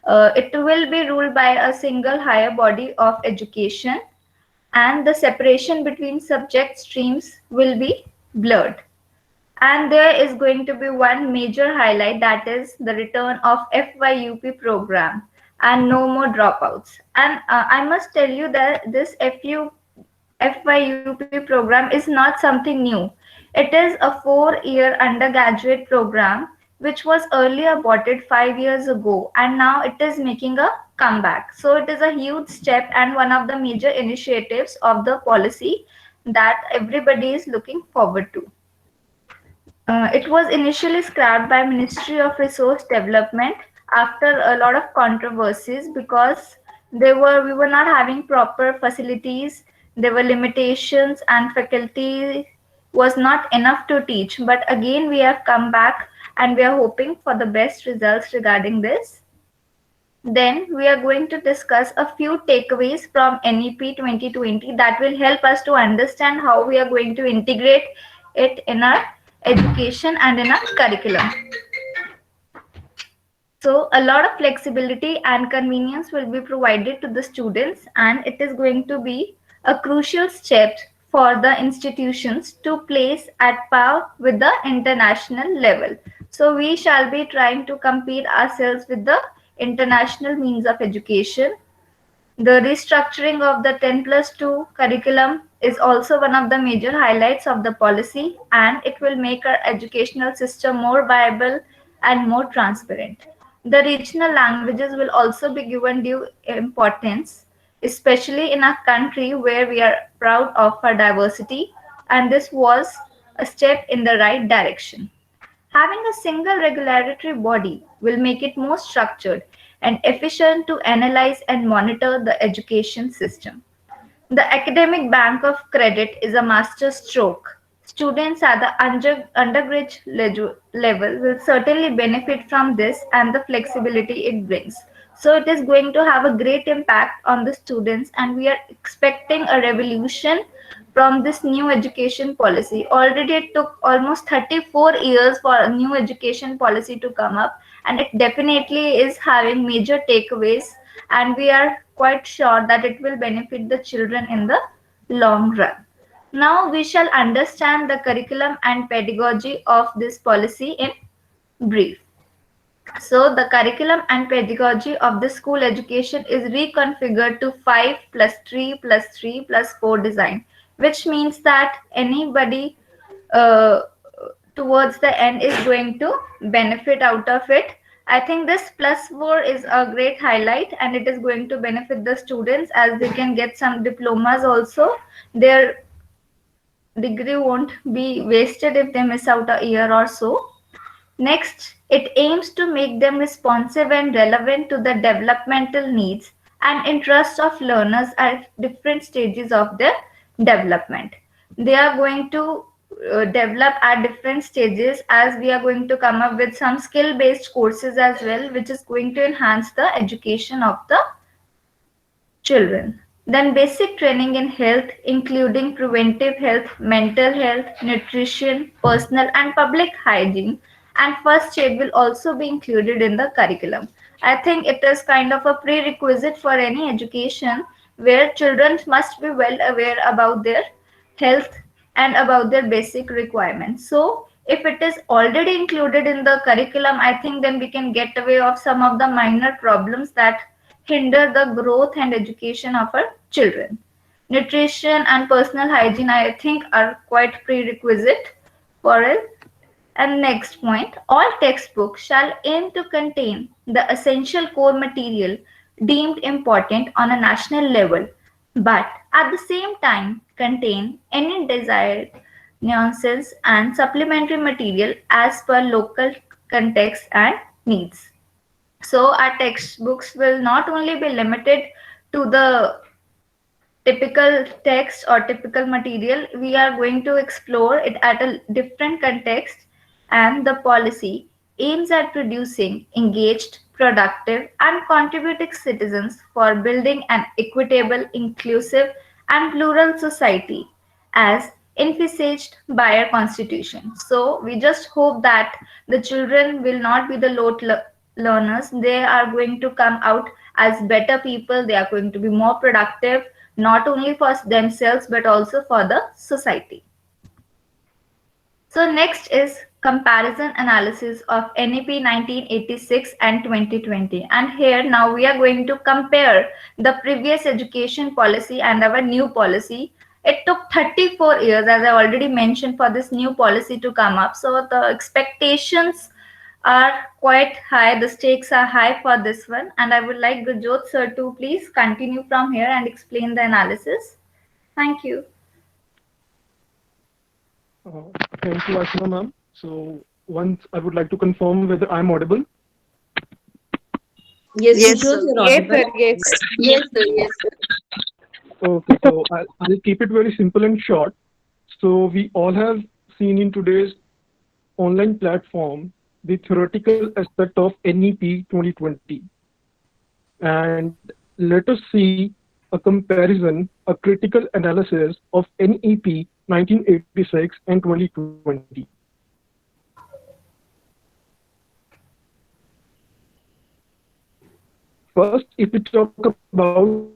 It will be ruled by a single higher body of education, and the separation between subject streams will be blurred. And there is going to be one major highlight, that is the return of FYUP program and no more dropouts. And I must tell you that this FYUP program is not something new. It is a 4-year undergraduate program which was earlier aborted 5 years ago, and now it is making a comeback. So it is a huge step and one of the major initiatives of the policy that everybody is looking forward to. It was initially scrapped by Ministry of Resource Development after a lot of controversies because we were not having proper facilities, there were limitations, and faculty was not enough to teach. But again, we have come back and we are hoping for the best results regarding this. Then we are going to discuss a few takeaways from NEP 2020 that will help us to understand how we are going to integrate it in our education and in our curriculum. So a lot of flexibility and convenience will be provided to the students, and it is going to be a crucial step for the institutions to place at par with the international level. So we shall be trying to compete ourselves with the international means of education. The restructuring of the 10+2 curriculum is also one of the major highlights of the policy, and it will make our educational system more viable and more transparent. The regional languages will also be given due importance, especially in a country where we are proud of our diversity, and this was a step in the right direction. Having a single regulatory body will make it more structured and efficient to analyze and monitor the education system. The academic bank of credit is a master stroke. Students at the undergraduate level will certainly benefit from this and the flexibility it brings. So it is going to have a great impact on the students, and we are expecting a revolution from this new education policy. Already it took almost 34 years for a new education policy to come up, and it definitely is having major takeaways, and we are quite sure that it will benefit the children in the long run. Now we shall understand the curriculum and pedagogy of this policy in brief. So the curriculum and pedagogy of the school education is reconfigured to 5 plus 3 plus 3 plus 4 design, which means that anybody uh, towards the end is going to benefit out of it. I think this plus 4 is a great highlight, and it is going to benefit the students as they can get some diplomas also. Their degree won't be wasted if they miss out a year or so. Next, it aims to make them responsive and relevant to the developmental needs and interests of learners at different stages of their development. They are going to develop at different stages, as we are going to come up with some skill based courses as well, which is going to enhance the education of the children. Then basic training in health, including preventive health, mental health, nutrition, personal and public hygiene, and first aid will also be included in the curriculum. I think it is kind of a prerequisite for any education where children must be well aware about their health and about their basic requirements. So if it is already included in the curriculum, I think then we can get away of some of the minor problems that hinder the growth and education of our children. Nutrition and personal hygiene, I think, are quite prerequisite for it. And next point, all textbooks shall aim to contain the essential core material deemed important on a national level, but at the same time contain any desired nuances and supplementary material as per local context and needs. So our textbooks will not only be limited to the typical text or typical material, we are going to explore it at a different context, and the policy aims at producing engaged, productive, and contributing citizens for building an equitable, inclusive, and plural society as envisaged by our constitution. So we just hope that the children will not be the learners. They are going to come out as better people. They are going to be more productive, not only for themselves but also for the society. So next is comparison analysis of NEP 1986 and 2020. And here now we are going to compare the previous education policy and our new policy. It took 34 years, as I already mentioned, for this new policy to come up. So the expectations are quite high. The stakes are high for this one. And I would like Gurjot sir to please continue from here and explain the analysis. Thank you. Thank you, Ashima ma'am. So once I would like to confirm whether I'm audible. Yes, Yes, Gurjot, sir. you're Yes, audible. sir. Yes. Yes, sir. Yes, sir. Okay, so I'll keep it very simple and short. So we all have seen in today's online platform the theoretical aspect of NEP 2020. And let us see a comparison, a critical analysis of NEP 1986 and 2020. First, if we talk about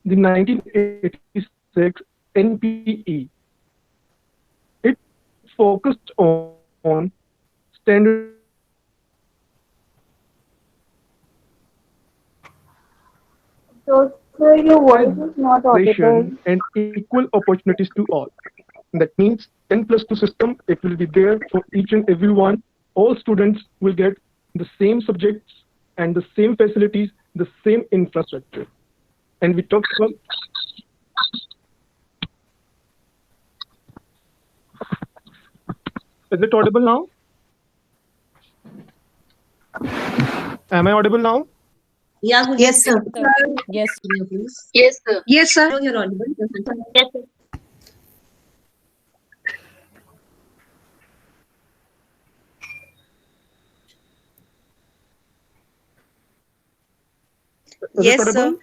the 1986 NPE, it focused on standard. So So your voice is not audible. and equal opportunities to all. That means 10+2 system, it will be there for each and every one. All students will get the same subjects and the same facilities, the same infrastructure. And we talked about, is it audible now? Am I audible now? Yeah, Yes, sir. Yes, please. Yes, sir. Yes, sir. No, you're audible. Yes, sir. Is Yes, it audible?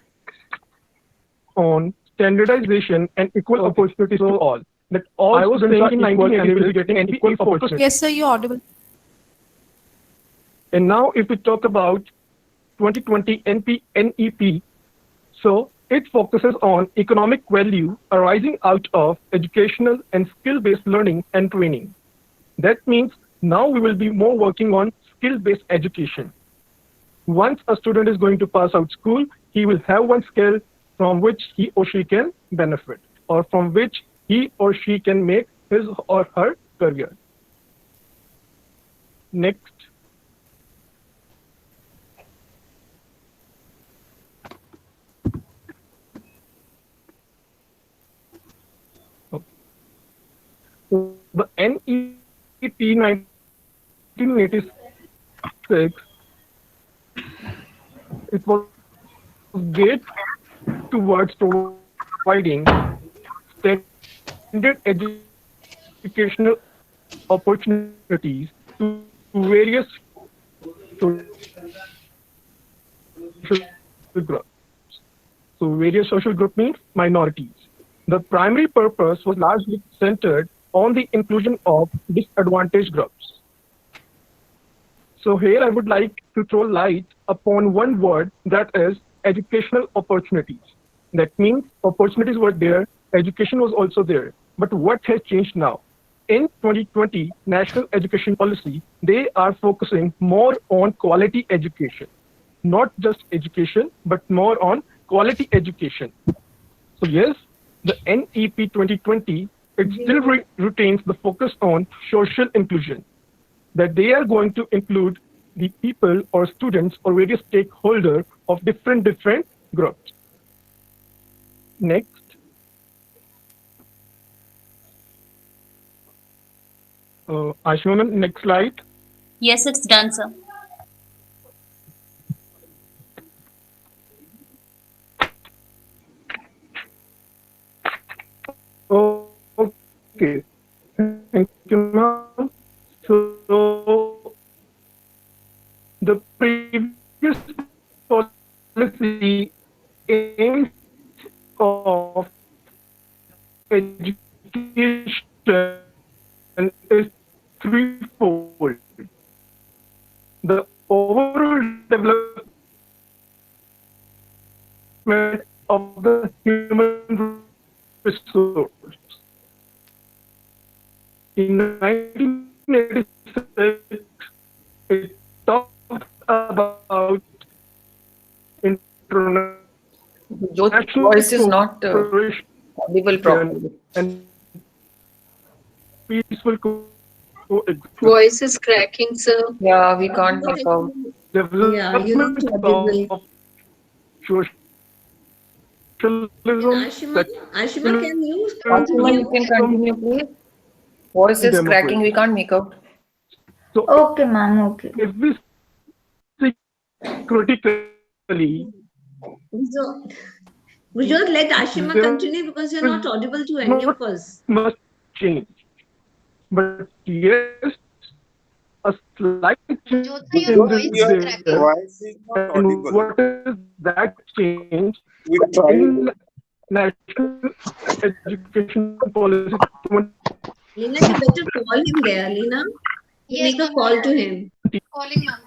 On standardization and equal opportunities to all. That all I was saying in 1980 will be getting an equal opportunity. Yes, sir, you're audible. And now if we talk about 2020 NEP, so it focuses on economic value arising out of educational and skill-based learning and training. That means now we will be more working on skill-based education. Once a student is going to pass out school, he will have one skill from which he or she can benefit, or from which he or she can make his or her career. Next. So the NEP 1986, it was geared towards providing standard educational opportunities to various social groups. So various social group means minorities. The primary purpose was largely centered on the inclusion of disadvantaged groups. So here I would like to throw light upon one word, that is educational opportunities. That means opportunities were there, education was also there. But what has changed now? In 2020 National Education Policy, they are focusing more on quality education. Not just education, but more on quality education. So yes, the NEP 2020, it still retains the focus on social inclusion, that they are going to include the people or students or various stakeholders of different groups. Next. Ashwin, next slide. Yes, it's done, sir. Okay. Thank you, ma'am. So the previous policy aims of education is threefold. The overall development of the human resource. In 1986, it talked about international Your voice is not audible properly. and peaceful coexistence. Voice is cracking, sir. Yeah, we can't make out. Development of socialism, Ashima, can you Ashima, you can continue, please. Voice is cracking, we can't make out. So, okay, ma'am, okay. If we see critically, would you let Ashima continue, because you're not audible to any of us? Must change. But yes, a slight change your voice is cracking. Voice is not audible. What is that change We tried. in National Education Policy? Lina, you better call him there, Lina. Yes, Make a call to him. Calling, ma'am.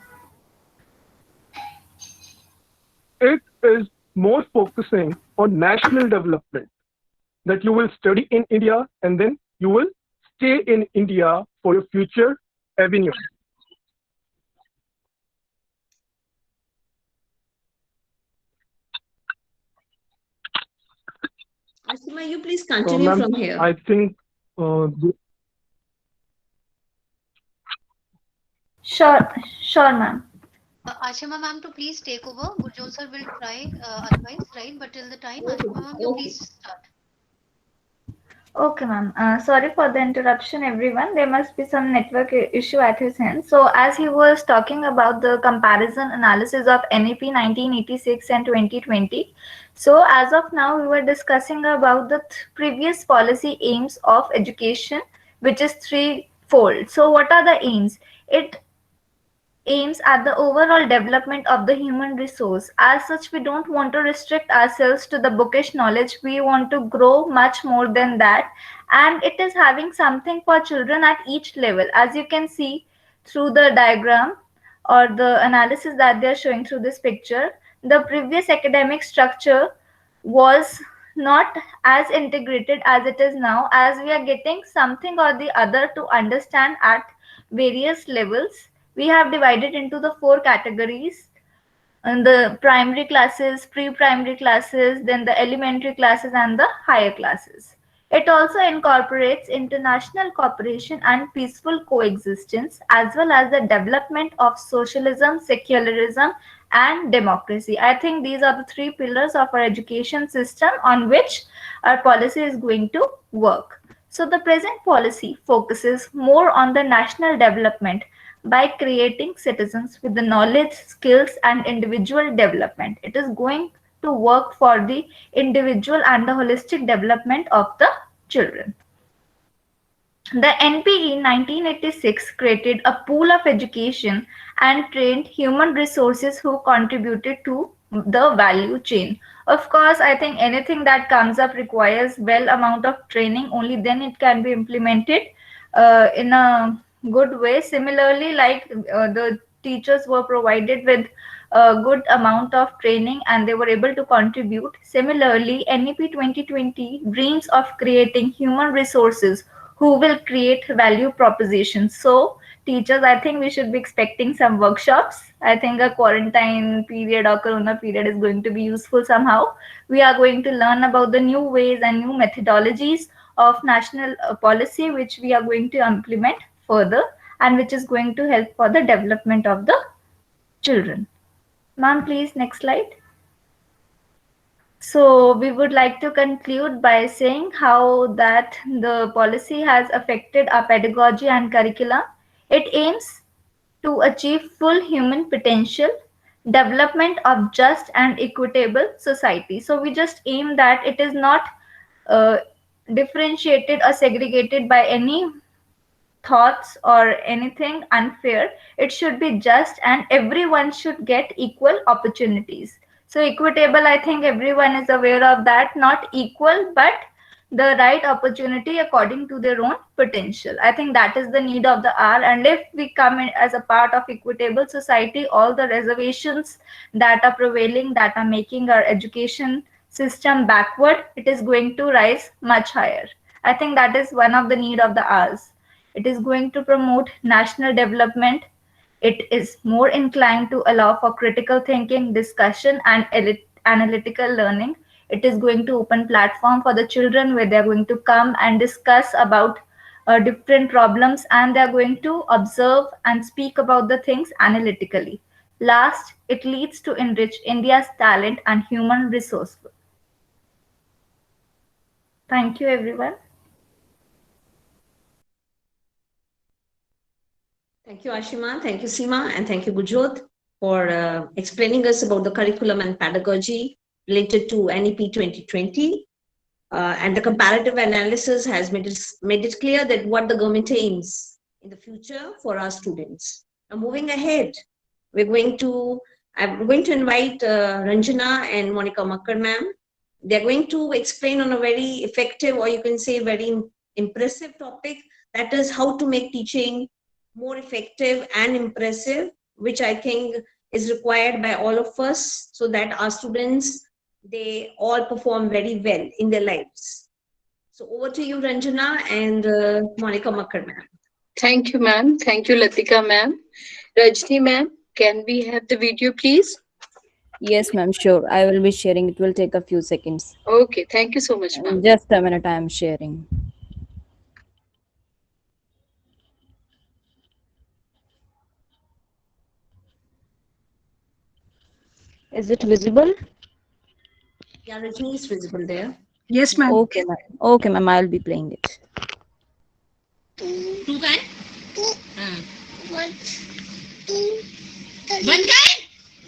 It is more focusing on national development, that you will study in India and then you will stay in India for your future avenue. Ashima, you please continue Ma'am, from here. I think Sure, ma'am. Ashima ma'am to please take over. Gurjot sir will try otherwise, right? But till the time, Ashima ma'am, you please start. Okay, ma'am. Sorry for the interruption, everyone. There must be some network issue at his end. So, as he was talking about the comparison analysis of NEP 1986 and 2020, so as of now, we were discussing about the previous policy aims of education, which is threefold. So, what are the aims? It aims at the overall development of the human resource. As such, we don't want to restrict ourselves to the bookish knowledge. We want to grow much more than that. And it is having something for children at each level. As you can see through the diagram or the analysis that they're showing through this picture, the previous academic structure was not as integrated as it is now, as we are getting something or the other to understand at various levels. We have divided into the 4 categories, and the primary classes, pre-primary classes, then the elementary classes and the higher classes. It also incorporates international cooperation and peaceful coexistence, as well as the development of socialism, secularism, and democracy. I think these are the 3 pillars of our education system on which our policy is going to work. So the present policy focuses more on the national development by creating citizens with the knowledge, skills, and individual development. It is going to work for the individual and the holistic development of the children. The NPE 1986 created a pool of education and trained human resources who contributed to the value chain. Of course, I think anything that comes up requires well amount of training, only then it can be implemented in a good way. Similarly, like the teachers were provided with a good amount of training and they were able to contribute. Similarly, NEP 2020 dreams of creating human resources who will create value propositions. So teachers, I think we should be expecting some workshops. I think a quarantine period or corona period is going to be useful somehow. We are going to learn about the new ways and new methodologies of national policy which we are going to implement further and which is going to help for the development of the children. Ma'am, please, next slide. So we would like to conclude by saying how that the policy has affected our pedagogy and curriculum. It aims to achieve full human potential, development of just and equitable society. So we just aim that it is not differentiated or segregated by any thoughts or anything unfair. It should be just and everyone should get equal opportunities. So equitable, I think everyone is aware of that, not equal but the right opportunity according to their own potential. I think that is the need of the hour, and if we come in as a part of equitable society, all the reservations that are prevailing, that are making our education system backward, it is going to rise much higher. I think that is one of the need of the hours. It is going to promote national development. It is more inclined to allow for critical thinking, discussion, and analytical learning. It is going to open platform for the children where they are going to come and discuss about different problems, and they are going to observe and speak about the things analytically. Last, it leads to enrich India's talent and human resource. Thank you, everyone. Thank you, Ashima. Thank you, Seema. And thank you, Gurjot, for explaining us about the curriculum and pedagogy related to NEP 2020. And the comparative analysis has made it clear that what the government aims in the future for our students. Now, moving ahead, I'm going to invite Ranjana and Monica Makkar ma'am. They're going to explain on a very effective, or you can say very impressive topic, that is how to make teaching more effective and impressive, which I think is required by all of us so that our students, they all perform very well in their lives. So over to you, Ranjana and Monica Makkar ma'am. Thank you, ma'am. Thank you, Latika ma'am. Rajni ma'am, can we have the video, please? Yes, ma'am, sure. I will be sharing. It will take a few seconds. Okay, thank you so much, ma'am. Just a minute, I am sharing. Is it visible? Yeah, Rajni is visible there. Yes, ma'am. Okay, ma'am. Okay, ma'am, I'll be playing it. Two kind? Two. One, two, three. One kind?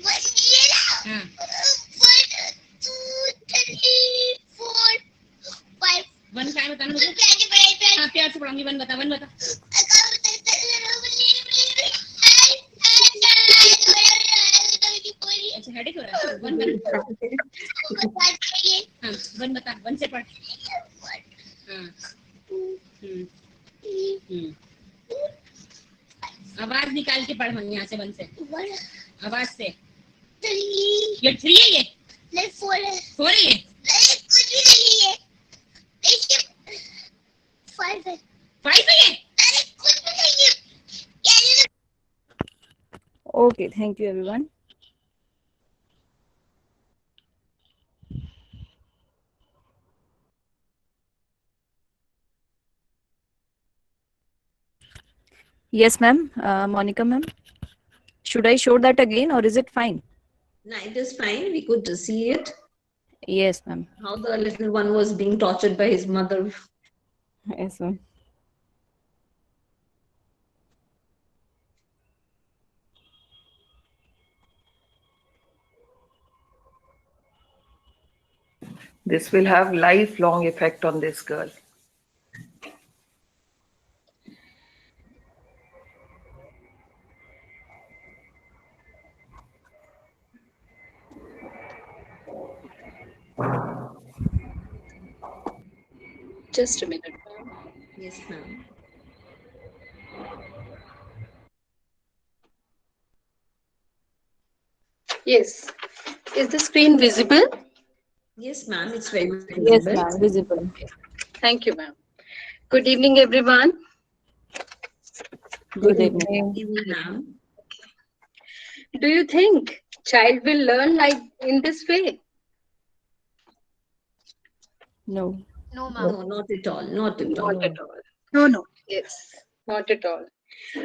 One year. One, two, three, four, five. One kind बताना मुझे. हाँ प्यार से पढ़ाऊंगी. One बता. One बता. अच्छा headache हो रहा है. वन बता. हाँ वन बता. वन से पढ़. हाँ. आवाज निकाल के पढ़ हम यहाँ से. वन से आवाज से. ये थ्री है. ये नहीं फोर है. फोर है. ये कुछ भी नहीं है. फाइव है. फाइव है. अरे कुछ भी नहीं है. Okay, thank you, everyone. Yes, ma'am. Monica, ma'am. Should I show that again or is it fine? No, it is fine. We could see it. Yes, ma'am. How the little one was being tortured by his mother. Yes, ma'am. This will have lifelong effect on this girl. Just a minute, ma'am. Yes, ma'am. Yes. Is the screen visible? Yes, ma'am. It's very visible. Yes, ma'am. Visible. Thank you, ma'am. Good evening, everyone. Good evening. Good evening, ma'am. Do you think child will learn like in this way? No. No, ma'am. No, not at all. Not at all. Not at all. No, no. Yes, not at all.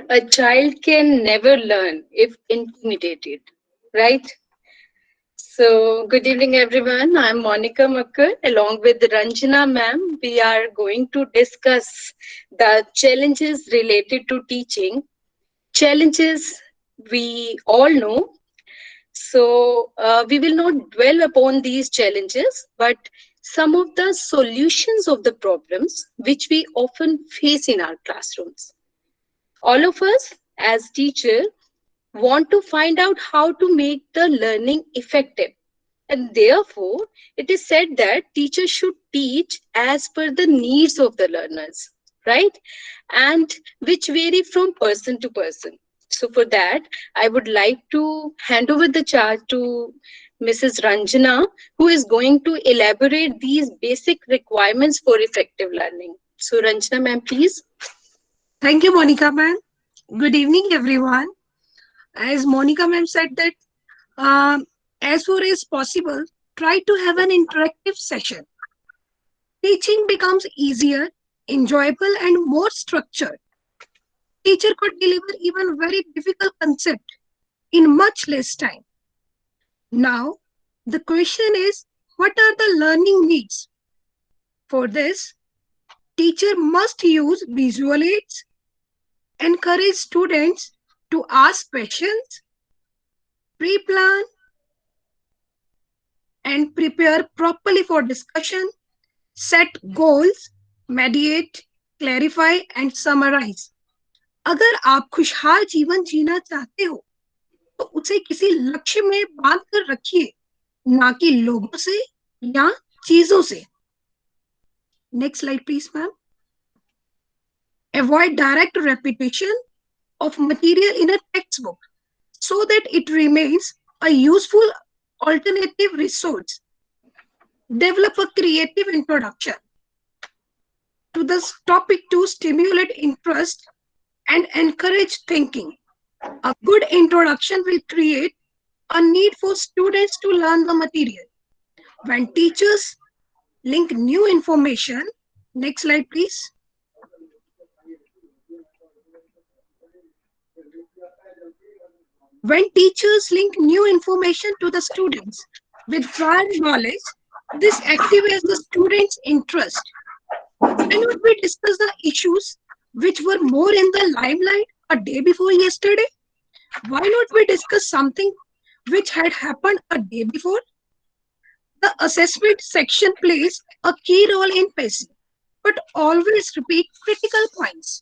A child can never learn if intimidated, right? So, good evening, everyone. I'm Monica Makkar. Along with Ranjana ma'am, we are going to discuss the challenges related to teaching. Challenges we all know. So, we will not dwell upon these challenges, but some of the solutions of the problems which we often face in our classrooms. All of us as teachers want to find out how to make the learning effective. And therefore, it is said that teachers should teach as per the needs of the learners, right? And which vary from person to person. So for that, I would like to hand over the charge to Mrs. Ranjana, who is going to elaborate these basic requirements for effective learning. So Ranjana ma'am, please. Thank you, Monica ma'am. Good evening, everyone. As Monica ma'am said that as far as possible, try to have an interactive session. Teaching becomes easier, enjoyable, and more structured. Teacher could deliver even very difficult concept in much less time. Now, the question is, what are the learning needs? For this, teacher must use visual aids, encourage students to ask questions, pre-plan, and prepare properly for discussion, set goals, mediate, clarify, and summarize. अगर आप खुशहाल जीवन जीना चाहते हो तो उसे किसी लक्ष्य में बांध कर रखिए, ना कि लोगों से या चीजों से. Next slide, please, ma'am. Avoid direct repetition of material in a textbook so that it remains a useful alternative resource. Develop a creative introduction to this topic to stimulate interest and encourage thinking. A good introduction will create a need for students to learn the material. When teachers link new information, next slide please. When teachers link new information to the students with prior knowledge, this activates the students' interest. Why not we discuss the issues which were more in the limelight a day before yesterday? Why not we discuss something which had happened a day before? The assessment section plays a key role in pacing, but always repeat critical points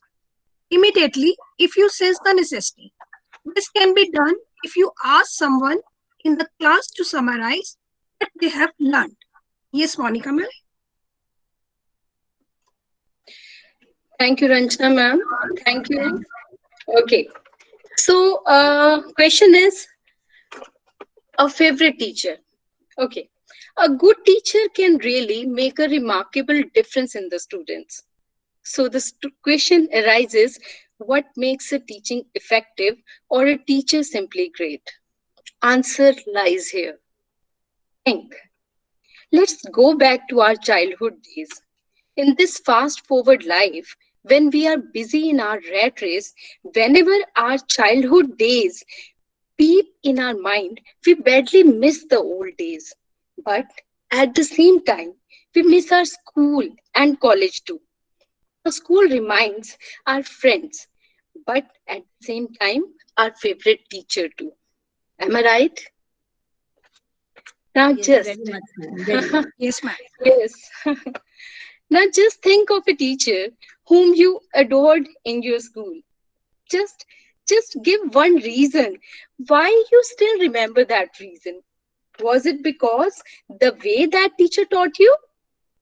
immediately if you sense the necessity. This can be done if you ask someone in the class to summarize what they have learned. Yes, Monica ma'am. Thank you, Ranjana ma'am. Thank you. Okay. So, question is a favorite teacher. Okay. A good teacher can really make a remarkable difference in the students. So the question arises, what makes a teaching effective or a teacher simply great? Answer lies here. Think. Let's go back to our childhood days. In this fast forward life, when we are busy in our rat race, whenever our childhood days peep in our mind, we badly miss the old days. But at the same time, we miss our school and college too. The school reminds our friends, but at the same time, our favorite teacher too. Am I right? Now Yes, just very much, ma'am. Very much. Yes, ma'am. yes. Now just think of a teacher whom you adored in your school. Just just give one reason why you still remember that reason. Was it because the way that teacher taught you?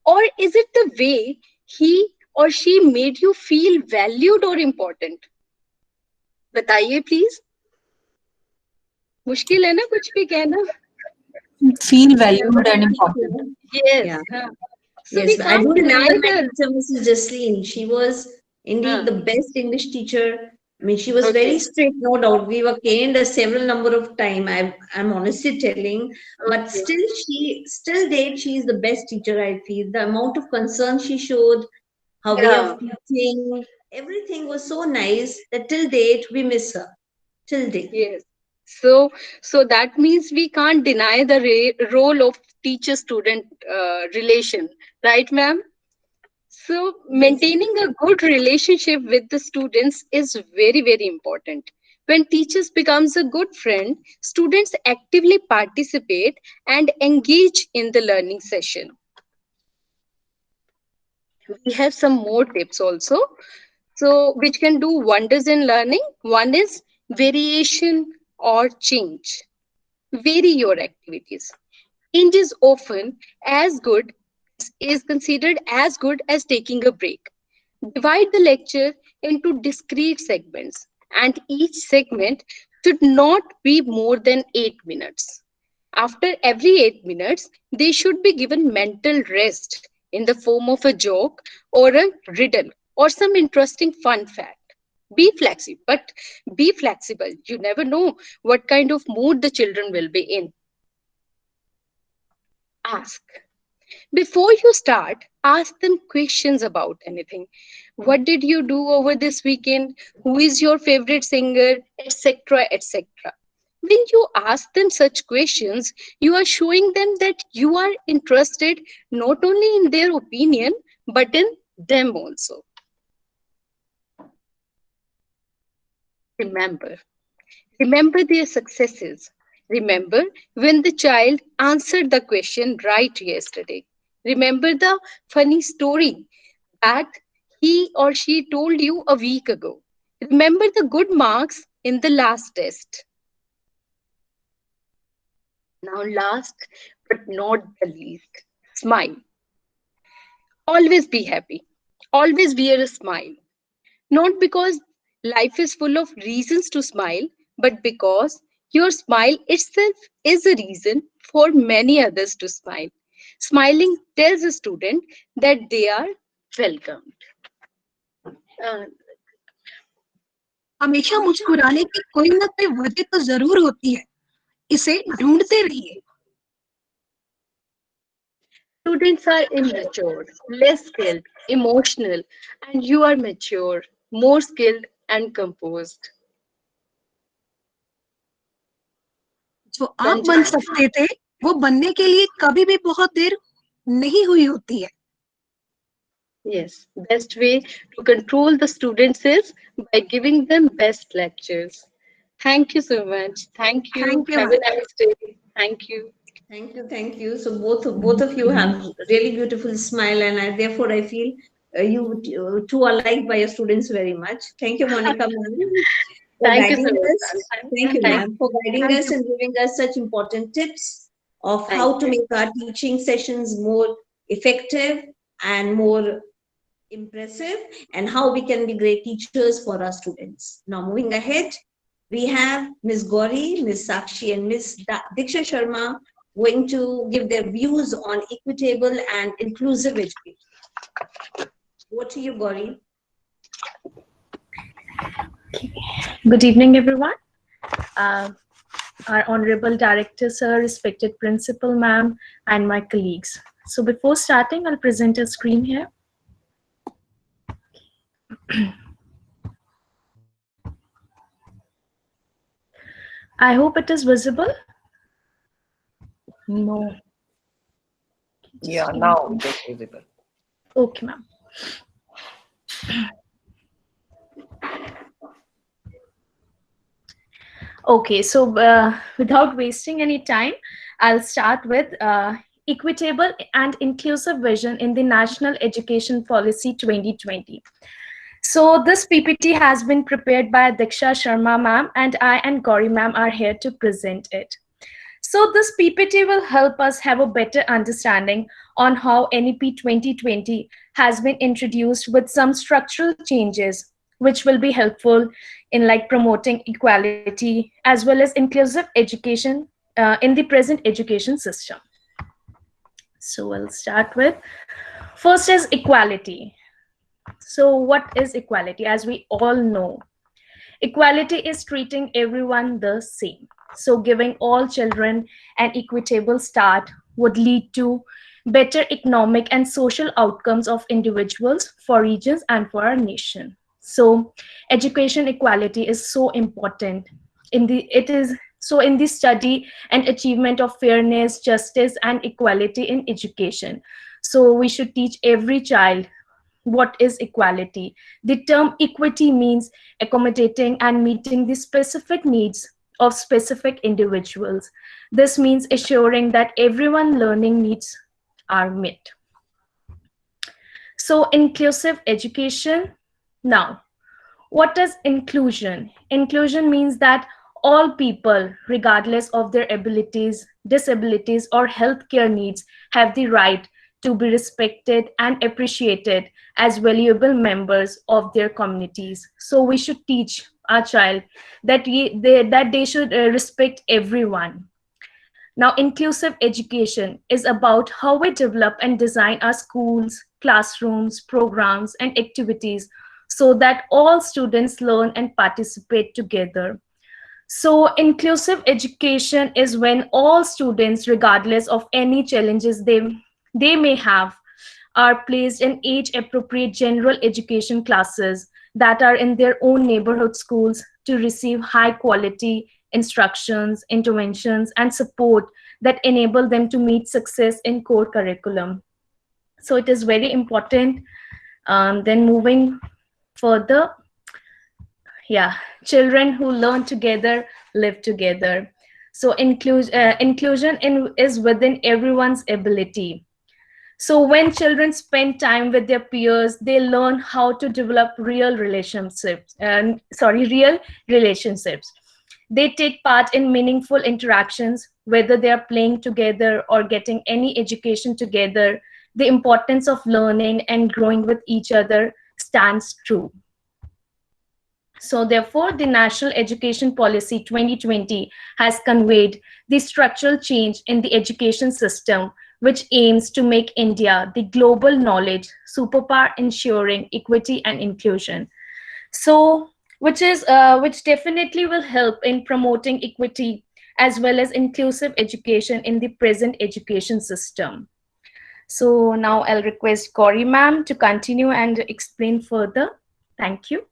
Or is it the way he or she made you feel valued or important? बताइए please. मुश्किल है ना कुछ भी कहना. Feel valued and important. Yes. Yeah. हाँ. So Yes, we I do can't deny remember my that. teacher, Mrs. Jasleen. She was indeed the best English teacher. I mean, she was very strict, no doubt. We were caned a several number of time. I'm honestly telling, but still date, she is the best teacher. I feel the amount of concern she showed, her way Yeah. of teaching, everything was so nice that till date we miss her. Till date. Yes. So that means we can't deny the role of teacher-student relation, right, ma'am? So maintaining a good relationship with the students is very, very important. When teachers becomes a good friend, students actively participate and engage in the learning session. We have some more tips also, so which can do wonders in learning. One is variation or change. Vary your activities. Change is often as good, is considered as good as taking a break. Divide the lecture into discrete segments, and each segment should not be more than 8 minutes. After every 8 minutes, they should be given mental rest in the form of a joke or a riddle or some interesting fun fact. Be flexible, but be flexible. You never know what kind of mood the children will be in. Ask. Before you start, ask them questions about anything. What did you do over this weekend? Who is your favorite singer? Etc. etc. When you ask them such questions, you are showing them that you are interested not only in their opinion, but in them also. Remember their successes. Remember when the child answered the question right yesterday. Remember the funny story that he or she told you a week ago. Remember the good marks in the last test. Now, last but not the least, smile. Always be happy. Always wear a smile. Not because life is full of reasons to smile, but because your smile itself is a reason for many others to smile. Smiling tells a student that they are welcomed. हमेशा मुस्कुराने की कोई ना कोई वजह तो जरूर होती है. इसे ढूंढते रहिए. Students are immature, less skilled, emotional, and you are mature, more skilled and composed. जो आप बन सकते थे वो बनने के लिए कभी भी बहुत देर नहीं हुई होती है. Yes, best way to control the students is by giving them best lectures. Thank you so much. Thank you. Thank you, Have a nice day. Thank you. Thank you, thank you. So both of you have really beautiful smile, and therefore I feel you two are liked by your students very much. Thank you, Monica ma'am, for Thank you so guiding much. us. Thank you, ma'am, for guiding us and giving us such important tips of how to make our teaching sessions more effective and more impressive, and how we can be great teachers for our students. Now, moving ahead, we have Ms. Gauri, Ms. Sakshi, and Ms. Diksha Sharma going to give their views on equitable and inclusive education. Over to you, Gauri. Good evening, everyone. Our Honorable Director, Sir, respected Principal, Ma'am, and my colleagues. So before starting, I'll present a screen here. I hope it is visible. No. Yeah, now it is visible. Okay, ma'am. Okay, so without wasting any time, I'll start with equitable and inclusive vision in the National Education Policy 2020. So this PPT has been prepared by Diksha Sharma ma'am, and I and Gauri ma'am are here to present it. So this PPT will help us have a better understanding on how NEP 2020 has been introduced with some structural changes, which will be helpful in like promoting equality as well as inclusive education in the present education system. So we'll start with, first is equality. So what is equality? As we all know, equality is treating everyone the same. So giving all children an equitable start would lead to better economic and social outcomes of individuals, for regions, and for our nation. So education equality is so important. In the study and achievement of fairness, justice, and equality in education. So we should teach every child what is equality. The term equity means accommodating and meeting the specific needs of specific individuals. This means assuring that everyone's learning needs are met. So inclusive education. Now, what is inclusion? Inclusion means that all people, regardless of their abilities, disabilities, or healthcare needs, have the right to be respected and appreciated as valuable members of their communities. So we should teach our child that they should respect everyone. Now, inclusive education is about how we develop and design our schools, classrooms, programs, and activities so that all students learn and participate together. So inclusive education is when all students, regardless of any challenges they may have, are placed in age-appropriate general education classes that are in their own neighborhood schools to receive high-quality instructions, interventions, and support that enable them to meet success in core curriculum. So it is very important. Then moving further, children who learn together live together. So inclusion is within everyone's ability. So when children spend time with their peers, they learn how to develop real relationships. They take part in meaningful interactions, whether they are playing together or getting any education together. The importance of learning and growing with each other stands true. So therefore, the National Education Policy 2020 has conveyed the structural change in the education system, which aims to make India the global knowledge superpower, ensuring equity and inclusion. So which definitely will help in promoting equity as well as inclusive education in the present education system. So now I'll request Gauri ma'am to continue and explain further. Thank you.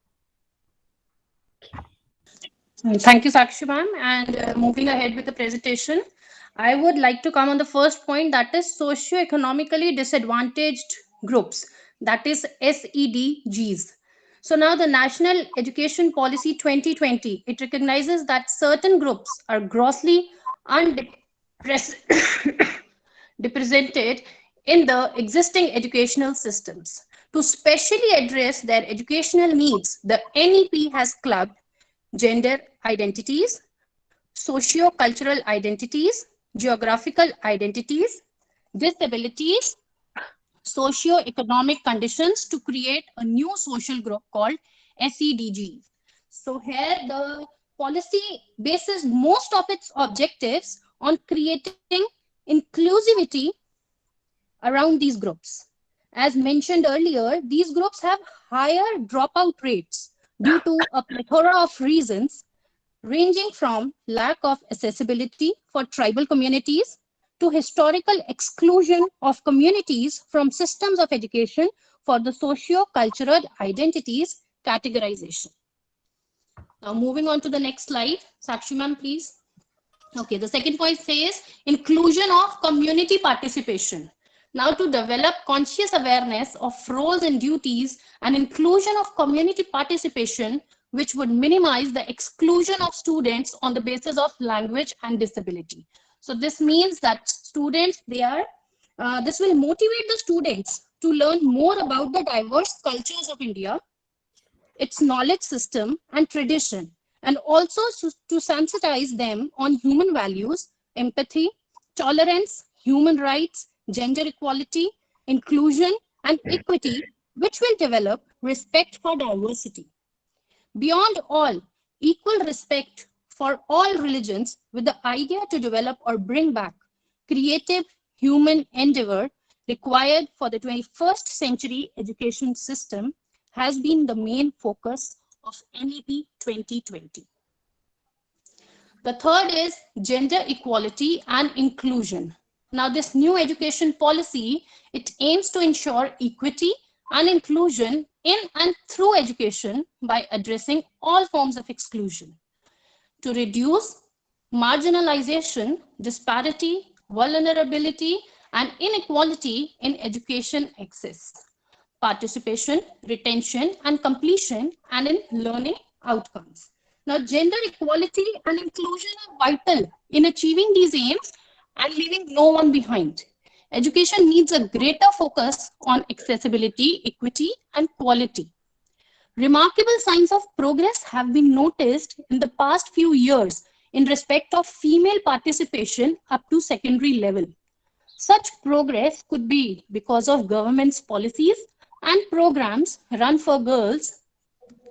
Thank you, Sakshi ma'am. And moving ahead with the presentation, I would like to come on the first point, that is socioeconomically disadvantaged groups, that is SEDGs. So now the National Education Policy 2020, it recognizes that certain groups are grossly represented in the existing educational systems. To specially address their educational needs, the NEP has clubbed gender identities, socio-cultural identities, geographical identities, disabilities, socio-economic conditions to create a new social group called SEDG. So here the policy bases most of its objectives on creating inclusivity around these groups. As mentioned earlier, these groups have higher dropout rates due to a plethora of reasons, ranging from lack of accessibility for tribal communities to historical exclusion of communities from systems of education for the socio-cultural identities categorization. Now moving on to the next slide. Sakshi ma'am, please. Okay, the second point says inclusion of community participation. Now to develop conscious awareness of roles and duties and inclusion of community participation, which would minimize the exclusion of students on the basis of language and disability. So this means that students, this will motivate the students to learn more about the diverse cultures of India, its knowledge system and tradition, and also to sensitize them on human values, empathy, tolerance, human rights, gender equality, inclusion, and equity, which will develop respect for diversity. Beyond all, equal respect for all religions, with the idea to develop or bring back creative human endeavor required for the 21st century education system, has been the main focus of NEP 2020. The third is gender equality and inclusion. Now, this new education policy, it aims to ensure equity and inclusion in and through education by addressing all forms of exclusion, to reduce marginalization, disparity, vulnerability, and inequality in education access, participation, retention, and completion, and in learning outcomes. Now, gender equality and inclusion are vital in achieving these aims and leaving no one behind. Education needs a greater focus on accessibility, equity, and quality. Remarkable signs of progress have been noticed in the past few years in respect of female participation up to secondary level. Such progress could be because of government's policies and programs run for girls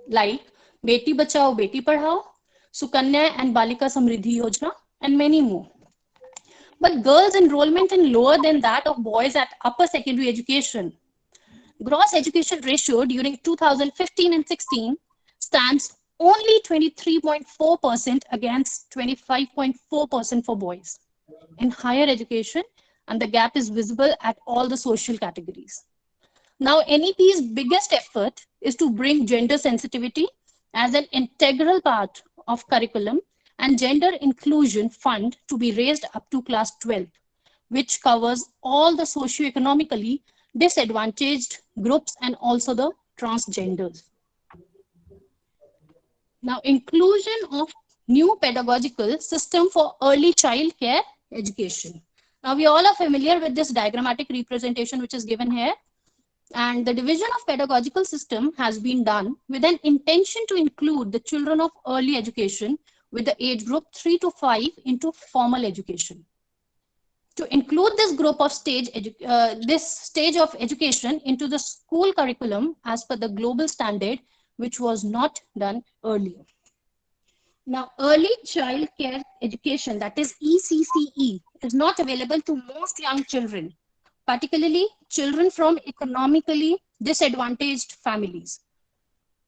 like Beti Bachao, Beti Padhao, Sukanya and Balika Samriddhi Yojana, and many more. But girls' enrollment is lower than that of boys at upper secondary education. Gross education ratio during 2015 and 16 stands only 23.4% against 25.4% for boys in higher education, and the gap is visible at all the social categories. Now, NEP's biggest effort is to bring gender sensitivity as an integral part of curriculum and gender inclusion fund to be raised up to class 12, which covers all the socioeconomically disadvantaged groups and also the transgenders. Now, inclusion of new pedagogical system for early child care education. Now, we all are familiar with this diagrammatic representation which is given here. And the division of pedagogical system has been done with an intention to include the children of early education with the age group 3 to 5 into formal education. To include this group of this stage of education into the school curriculum as per the global standard, which was not done earlier. Now, early child care education, that is ECCE, is not available to most young children, particularly children from economically disadvantaged families.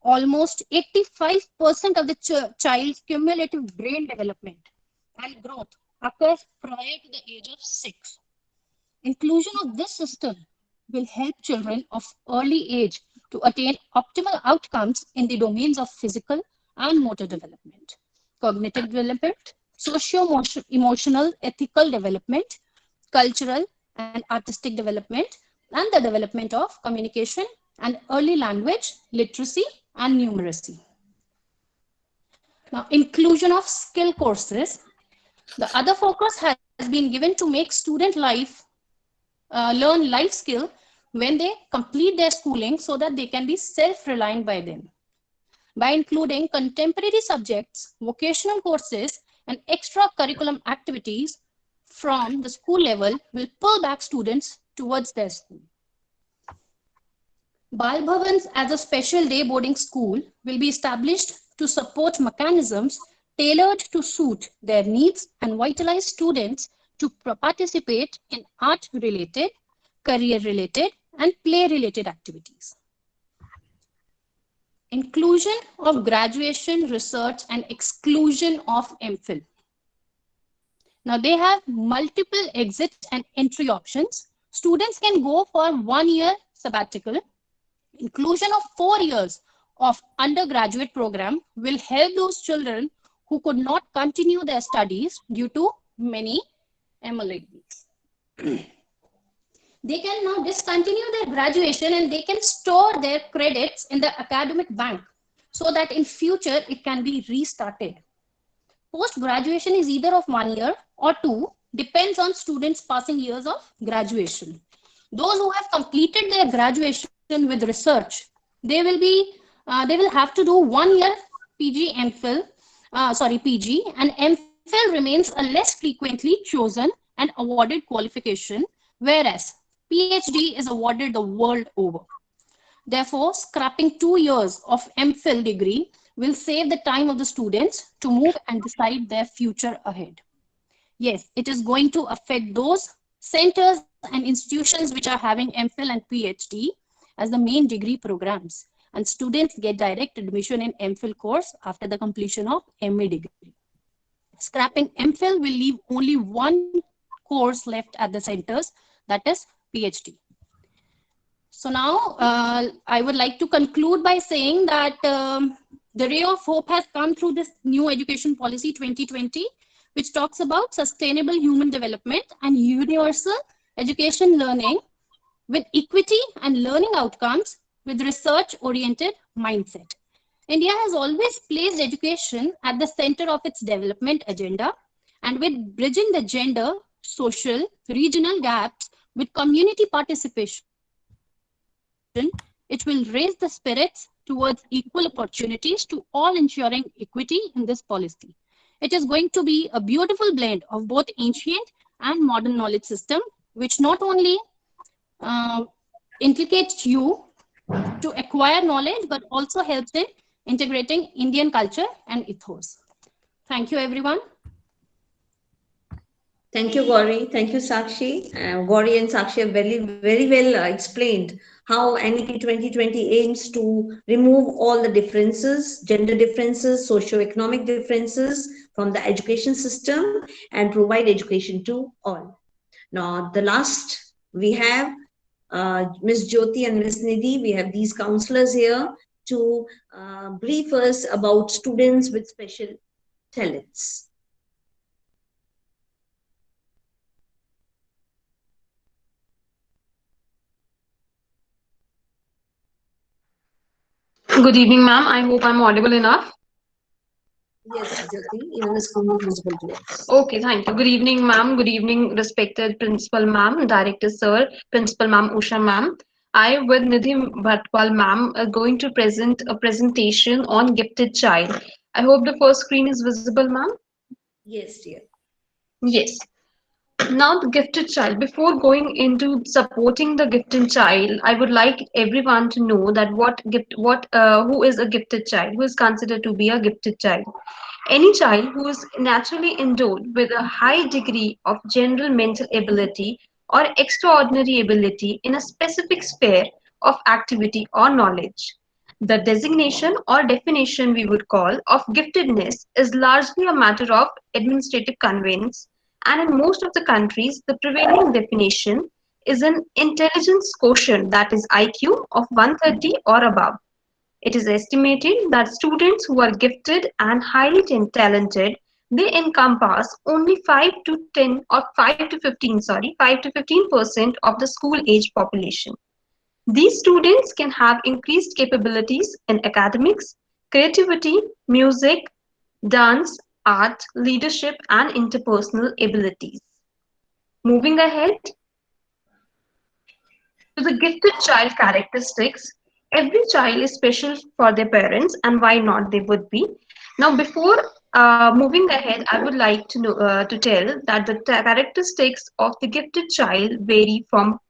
Almost 85% of the child's cumulative brain development and growth occurs prior to the age of 6. Inclusion of this system will help children of early age to attain optimal outcomes in the domains of physical and motor development, cognitive development, socio-emotional, ethical development, cultural and artistic development, and the development of communication and early language, literacy, and numeracy. Now, inclusion of skill courses. The other focus has been given to make student life learn life skill when they complete their schooling so that they can be self-reliant by them. By including contemporary subjects, vocational courses, and extracurriculum activities from the school level will pull back students towards their school. Bal Bhavans as a special day boarding school will be established to support mechanisms tailored to suit their needs and vitalize students to participate in art-related, career-related, and play-related activities. Inclusion of graduation, research, and exclusion of MPhil. Now, they have multiple exit and entry options. Students can go for 1 year sabbatical. Inclusion of 4 years of undergraduate program will help those children who could not continue their studies due to many MLAs. They can now discontinue their graduation and they can store their credits in the academic bank so that in future it can be restarted. Post-graduation is either of 1 year or 2, depends on students' passing years of graduation. Those who have completed their graduation with research, they will have to do 1 year PG PG, and MPhil remains a less frequently chosen and awarded qualification, whereas PhD is awarded the world over. Therefore, scrapping 2 years of MPhil degree will save the time of the students to move and decide their future ahead. Yes, it is going to affect those centers and institutions which are having MPhil and PhD as the main degree programs, and students get direct admission in MPhil course after the completion of MA degree. Scrapping MPhil will leave only one course left at the centers, that is PhD. So now I would like to conclude by saying that the ray of hope has come through this new education policy 2020, which talks about sustainable human development and universal education learning with equity and learning outcomes with research-oriented mindset. India has always placed education at the center of its development agenda, and with bridging the gender, social, regional gaps with community participation, it will raise the spirits towards equal opportunities to all, ensuring equity in this policy. It is going to be a beautiful blend of both ancient and modern knowledge system, which not only inculcates you to acquire knowledge, but also helps in integrating Indian culture and ethos. Thank you, everyone. Thank you, Gauri. Thank you, Sakshi. Gauri and Sakshi have very well explained how NEP 2020 aims to remove all the differences, gender differences, socio-economic differences from the education system and provide education to all. Now, the last, we have Ms. Jyoti and Ms. Nidhi. We have these counselors here to brief us about students with special talents. Good evening, ma'am. I hope I'm audible enough. Yes, Jyoti, even the screen is visible to us. Okay, thank you. Good evening, ma'am. Good evening, respected Principal ma'am, Director sir, Principal ma'am, Usha ma'am. I, with Nidhi Bhatwal ma'am, are going to present a presentation on gifted child. I hope the first screen is visible, ma'am. Yes, dear. Yes. Now, the gifted child. Before going into supporting the gifted child, I would like everyone to know that who is a gifted child, who is considered to be a gifted child. Any child who is naturally endowed with a high degree of general mental ability or extraordinary ability in a specific sphere of activity or knowledge. The designation or definition we would call of giftedness is largely a matter of administrative conveyance, and in most of the countries, the prevailing definition is an intelligence quotient, that is IQ, of 130 or above. It is estimated that students who are gifted and highly talented, they encompass only 5 to 10 or 5 to 15, 5 to 15% of the school age population. These students can have increased capabilities in academics, creativity, music, dance, art, leadership, and interpersonal abilities. Moving ahead to the gifted child characteristics, every child is special for their parents, and why not they would be. Now, before moving ahead, I would like to know, to tell that the characteristics of the gifted child vary from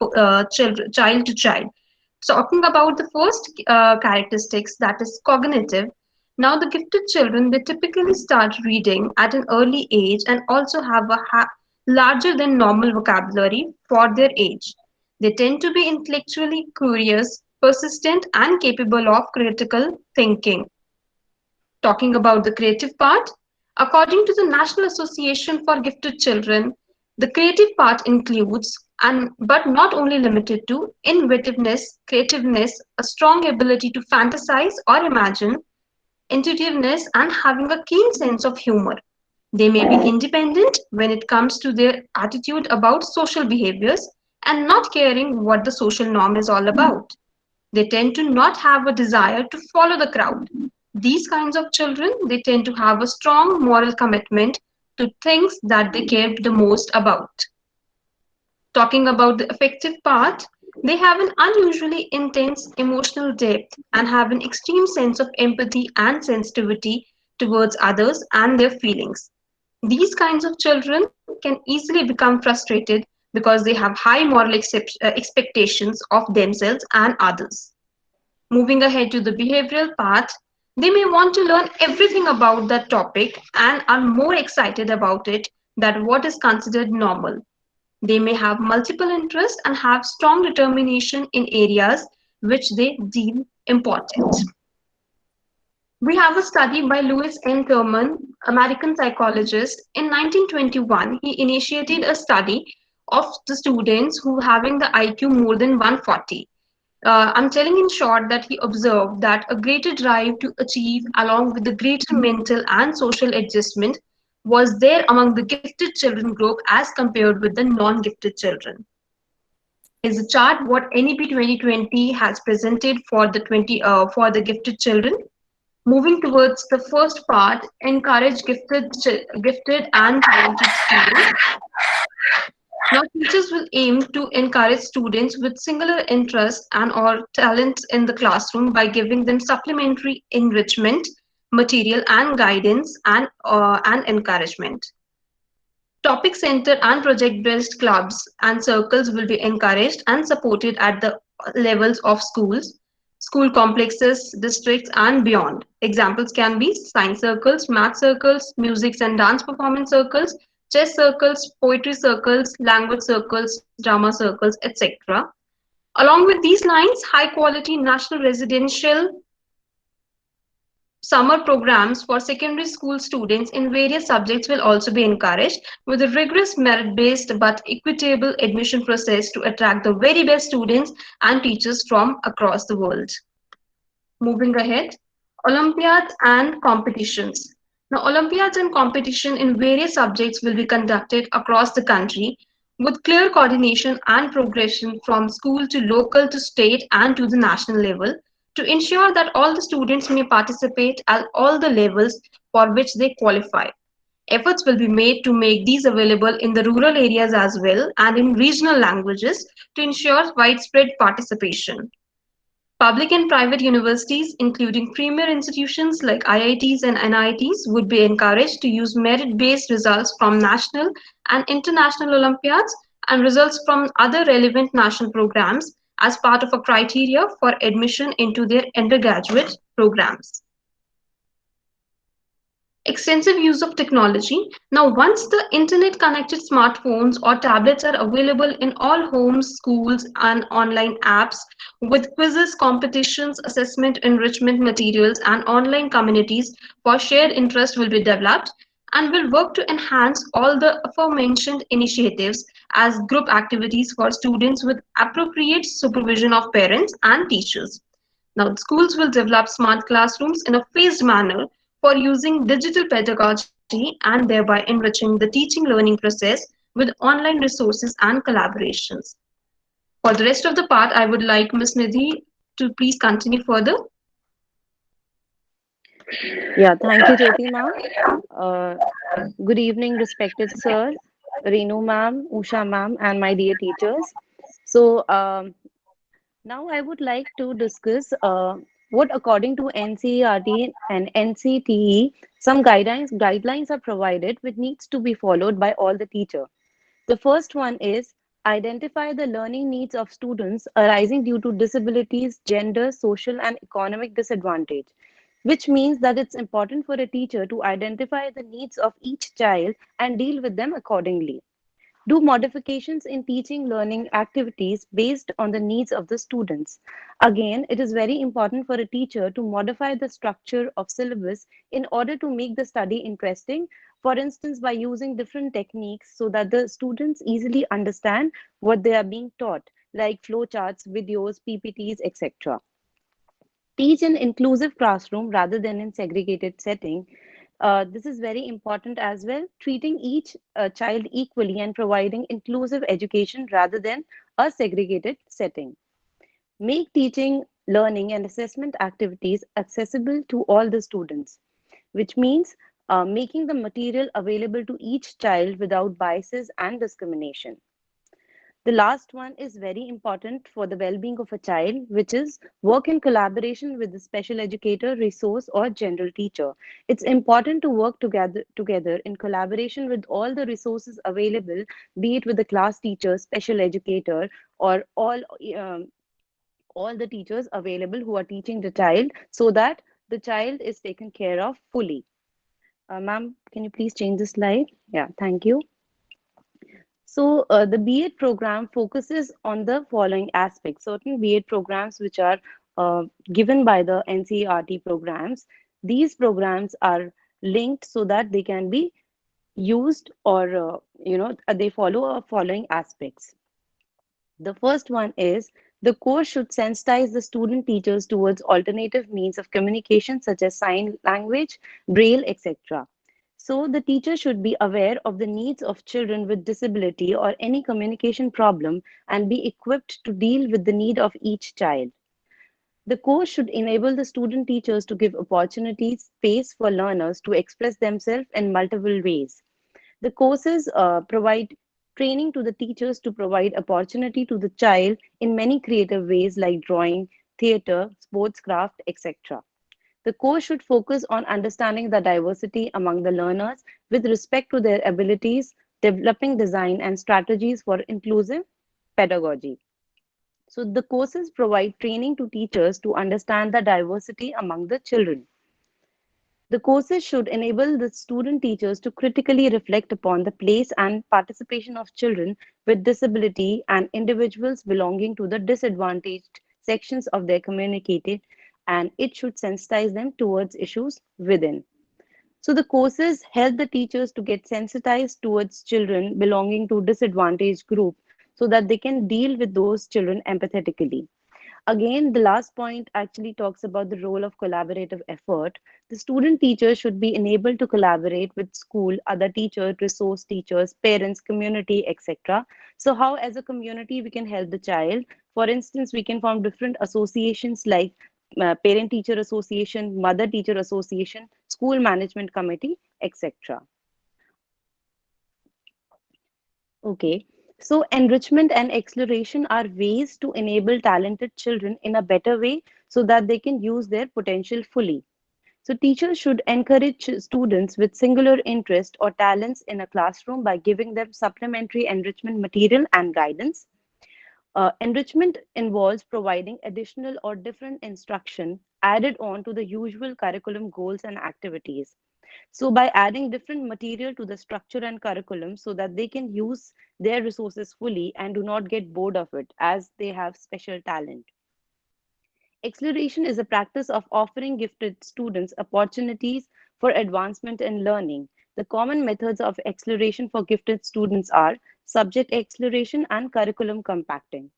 child to child. Talking about the first characteristics, that is cognitive. Now, the gifted children, they typically start reading at an early age and also have a larger than normal vocabulary for their age. They tend to be intellectually curious, persistent, and capable of critical thinking. Talking about the creative part, according to the National Association for Gifted Children, the creative part includes, and but not only limited to, inventiveness, creativeness, a strong ability to fantasize or imagine, intuitiveness, and having a keen sense of humor. They may be independent when it comes to their attitude about social behaviors and not caring what the social norm is all about. They tend to not have a desire to follow the crowd. These kinds of children, they tend to have a strong moral commitment to things that they care the most about. Talking about the affective part, they have an unusually intense emotional depth and have an extreme sense of empathy and sensitivity towards others and their feelings. These kinds of children can easily become frustrated because they have high moral expectations of themselves and others. Moving ahead to the behavioral part, they may want to learn everything about that topic and are more excited about it than what is considered normal. They may have multiple interests and have strong determination in areas which they deem important. We have a study by Louis N. Thurman, American psychologist. In 1921, he initiated a study of the students who having the IQ more than 140. I'm telling in short that he observed that a greater drive to achieve along with the greater mental and social adjustment was there among the gifted children group as compared with the non-gifted children. Is a chart what NEP 2020 has presented for the gifted children. Moving towards the first part, encourage gifted and talented students. Now, teachers will aim to encourage students with singular interests and or talents in the classroom by giving them supplementary enrichment, material and guidance and encouragement. Topic center and project-based clubs and circles will be encouraged and supported at the levels of schools, school complexes, districts, and beyond. Examples can be science circles, math circles, music and dance performance circles, chess circles, poetry circles, language circles, drama circles, etc. Along with these lines, high-quality national residential summer programs for secondary school students in various subjects will also be encouraged with a rigorous merit-based but equitable admission process to attract the very best students and teachers from across the world. Moving ahead, Olympiads and competitions. Now, Olympiads and competition in various subjects will be conducted across the country with clear coordination and progression from school to local to state and to the national level to ensure that all the students may participate at all the levels for which they qualify. Efforts will be made to make these available in the rural areas as well and in regional languages to ensure widespread participation. Public and private universities, including premier institutions like IITs and NITs, would be encouraged to use merit-based results from national and international Olympiads and results from other relevant national programs as part of a criteria for admission into their undergraduate programs. extensive use of technology. Now, once the internet connected smartphones or tablets are available in all homes, schools, and online apps with quizzes, competitions, assessment, enrichment materials, and online communities for shared interest will be developed and will work to enhance all the aforementioned initiatives as group activities for students with appropriate supervision of parents and teachers. Now, schools will develop smart classrooms in a phased manner for using digital pedagogy and thereby enriching the teaching learning process with online resources and collaborations. For the rest of the part, I would like Ms. Nidhi to please continue further. Yeah, thank you, Jyoti ma'am. Uh, Good evening, respected sir, Renu ma'am, Usha ma'am, and my dear teachers. So now I would like to discuss what, according to NCERT and NCTE, some guidelines are provided which needs to be followed by all the teacher. The first one is identify the learning needs of students arising due to disabilities, gender, social, and economic disadvantage, which means that it's important for a teacher to identify the needs of each child and deal with them accordingly. Do modifications in teaching learning activities based on the needs of the students. Again, it is very important for a teacher to modify the structure of syllabus in order to make the study interesting. For instance, by using different techniques so that the students easily understand what they are being taught, like flowcharts, videos, PPTs, etc. Teach in inclusive classroom rather than in segregated setting. This is very important as well, treating each child equally and providing inclusive education rather than a segregated setting. Make teaching, learning, and assessment activities accessible to all the students, which means making the material available to each child without biases and discrimination. The last one is very important for the well-being of a child, which is work in collaboration with the special educator, resource, or general teacher. It's important to work together in collaboration with all the resources available, be it with the class teacher, special educator, or all the teachers available who are teaching the child, so that the child is taken care of fully. Ma'am, can you please change the slide? Yeah, thank you. So the B.Ed program focuses on the following aspects. Certain B.Ed programs which are given by the NCERT programs, these programs are linked so that they can be used, or they follow following aspects. The first one is the course should sensitize the student teachers towards alternative means of communication such as sign language, braille, etc. So the teacher should be aware of the needs of children with disability or any communication problem and be equipped to deal with the need of each child. The course should enable the student teachers to give opportunities, space for learners to express themselves in multiple ways. The courses provide training to the teachers to provide opportunity to the child in many creative ways like drawing, theater, sports craft, etc. The course should focus on understanding the diversity among the learners with respect to their abilities, developing design and strategies for inclusive pedagogy. So the courses provide training to teachers to understand the diversity among the children. The courses should enable the student teachers to critically reflect upon the place and participation of children with disability and individuals belonging to the disadvantaged sections of their community, and it should sensitize them towards issues within. So the courses help the teachers to get sensitized towards children belonging to disadvantaged group so that they can deal with those children empathetically. Again, the last point actually talks about the role of collaborative effort. The student teacher should be enabled to collaborate with school, other teachers, resource teachers, parents, community, etc. So how as a community we can help the child? For instance, we can form different associations like parent teacher association, mother teacher association, school management committee, etc. Okay. So enrichment and exploration are ways to enable talented children in a better way so that they can use their potential fully. So teachers should encourage students with singular interest or talents in a classroom by giving them supplementary enrichment material and guidance. Enrichment involves providing additional or different instruction added on to the usual curriculum goals and activities. So by adding different material to the structure and curriculum so that they can use their resources fully and do not get bored of it as they have special talent. Acceleration is a practice of offering gifted students opportunities for advancement in learning. The common methods of acceleration for gifted students are subject acceleration and curriculum compacting.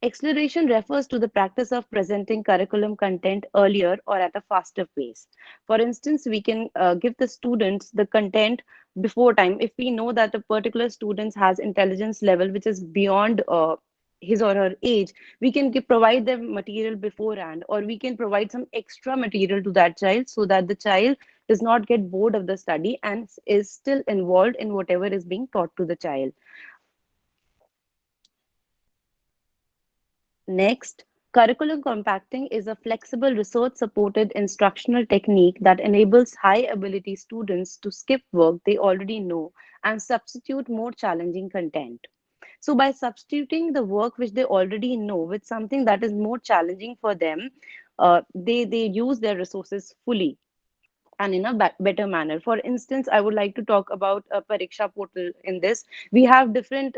Acceleration refers to the practice of presenting curriculum content earlier or at a faster pace. For instance, we can give the students the content before time if we know that a particular student has intelligence level which is beyond his or her age. We can provide them material beforehand, or we can provide some extra material to that child so that the child does not get bored of the study and is still involved in whatever is being taught to the child. Next, curriculum compacting is a flexible research-supported instructional technique that enables high-ability students to skip work they already know and substitute more challenging content. So by substituting the work which they already know with something that is more challenging for them, they use their resources fully and in a better manner. For instance, I would like to talk about a Pariksha portal. In this, we have different,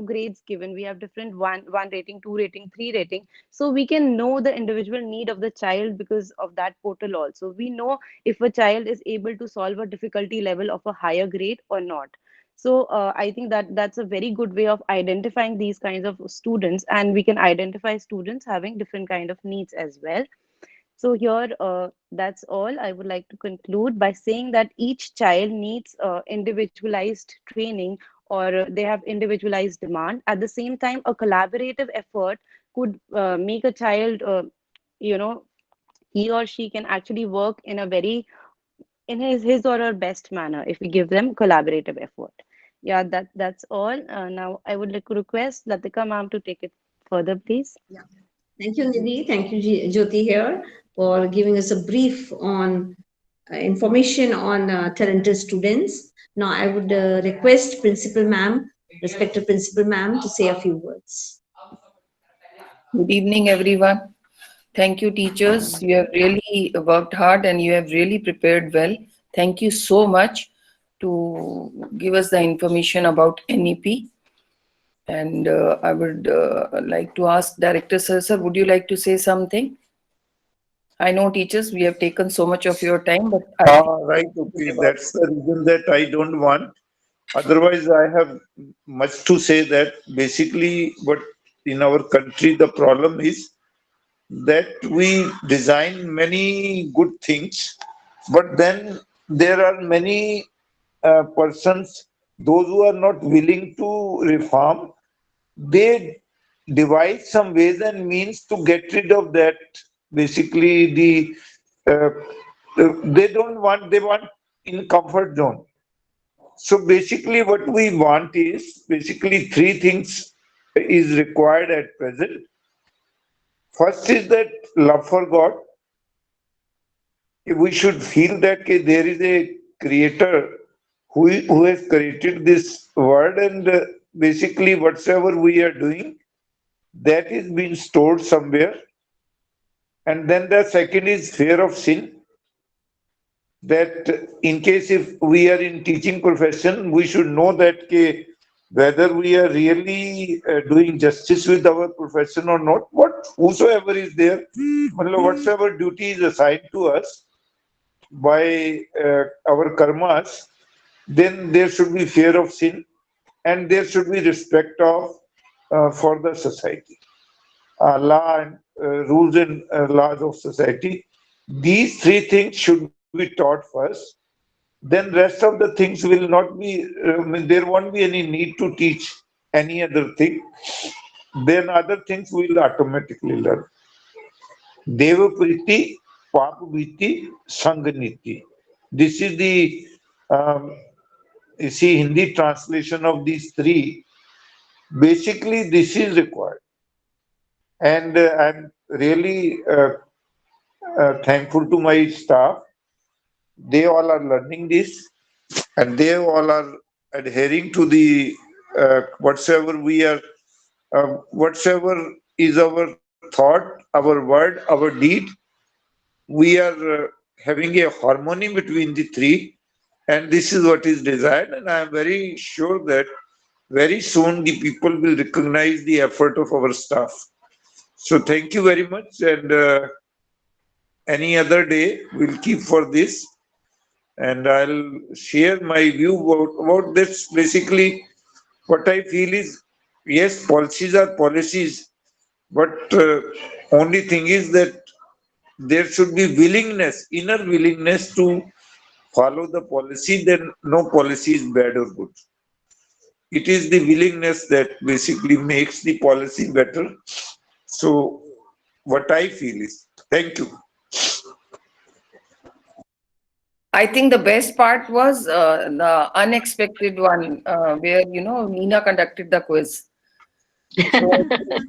grades given. We have different one rating, two rating, three rating. So we can know the individual need of the child because of that portal. Also, we know if a child is able to solve a difficulty level of a higher grade or not. So I think that that's a very good way of identifying these kinds of students, and we can identify students having different kind of needs as well. So here, that's all. I would like to conclude by saying that each child needs individualized training, or they have individualized demand. At the same time, a collaborative effort could make a child, you know, he or she can actually work in a very, in his or her best manner if we give them collaborative effort. Yeah, that's all. Now I would like to request Latika ma'am to take it further, please. Yeah. Thank you, Nidhi. Thank you, Jyoti here for giving us a brief on information on talented students. Now I would request Principal Ma'am, respected Principal Ma'am, to say a few words. Good evening, everyone. Thank you, teachers. You have really worked hard and you have really prepared well. Thank you so much to give us the information about NEP. And I would like to ask Director Sir, would you like to say something? I know, teachers, we have taken so much of your time, but Right, okay. That's the reason that I don't want. Otherwise, I have much to say that basically, but in our country, the problem is that we design many good things, but then there are many persons, those who are not willing to reform, they devise some ways and means to get rid of that. Basically, uh, they don't want, they want in comfort zone. So basically, what we want is basically three things is required at present. First is that love for God. We should feel that there is a creator who has created this world, and basically whatsoever we are doing, that is being stored somewhere. And then the second is fear of sin, that in case if we are in teaching profession, we should know that whether we are really doing justice with our profession or not. What whosoever is there, whatsoever duty is assigned to us by our karmas, then there should be fear of sin, and there should be respect of for the society, law and rules and laws of society. These three things should be taught first. Then rest of the things will not be. There won't be any need to teach any other thing. Then other things will automatically learn. Deva Priti, Pap Bhiti, Sanganiti. This is the you see Hindi translation of these three. Basically, this is required, and I'm really thankful to my staff. They all are learning this, and they all are adhering to the whatsoever we are, whatsoever is our thought, our word, our deed. We are having a harmony between the three, and this is what is desired, and I am very sure that very soon the people will recognize the effort of our staff. So thank you very much, and any other day we'll keep for this, and I'll share my view about this. Basically, what I feel is, yes, policies are policies, but only thing is that there should be willingness, inner willingness to follow the policy. Then no policy is bad or good. It is the willingness that basically makes the policy better. So what I feel is, thank you. I think the best part was the unexpected one, where Meena conducted the quiz. So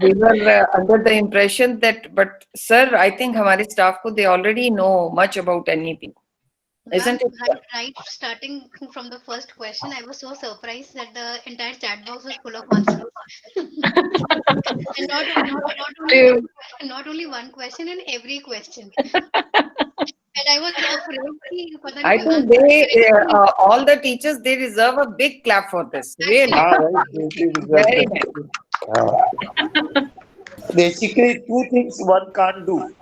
we were under the impression that, but sir, I think हमारे staff को they already know much about NEP, isn't it? Right, starting from the first question, I was so surprised that the entire chat box was full of answers. And not only one question, and every question. And I was afraid. I think they, all the teachers, they deserve a big clap for this. Really. Very nice. Basically, two things one can't do.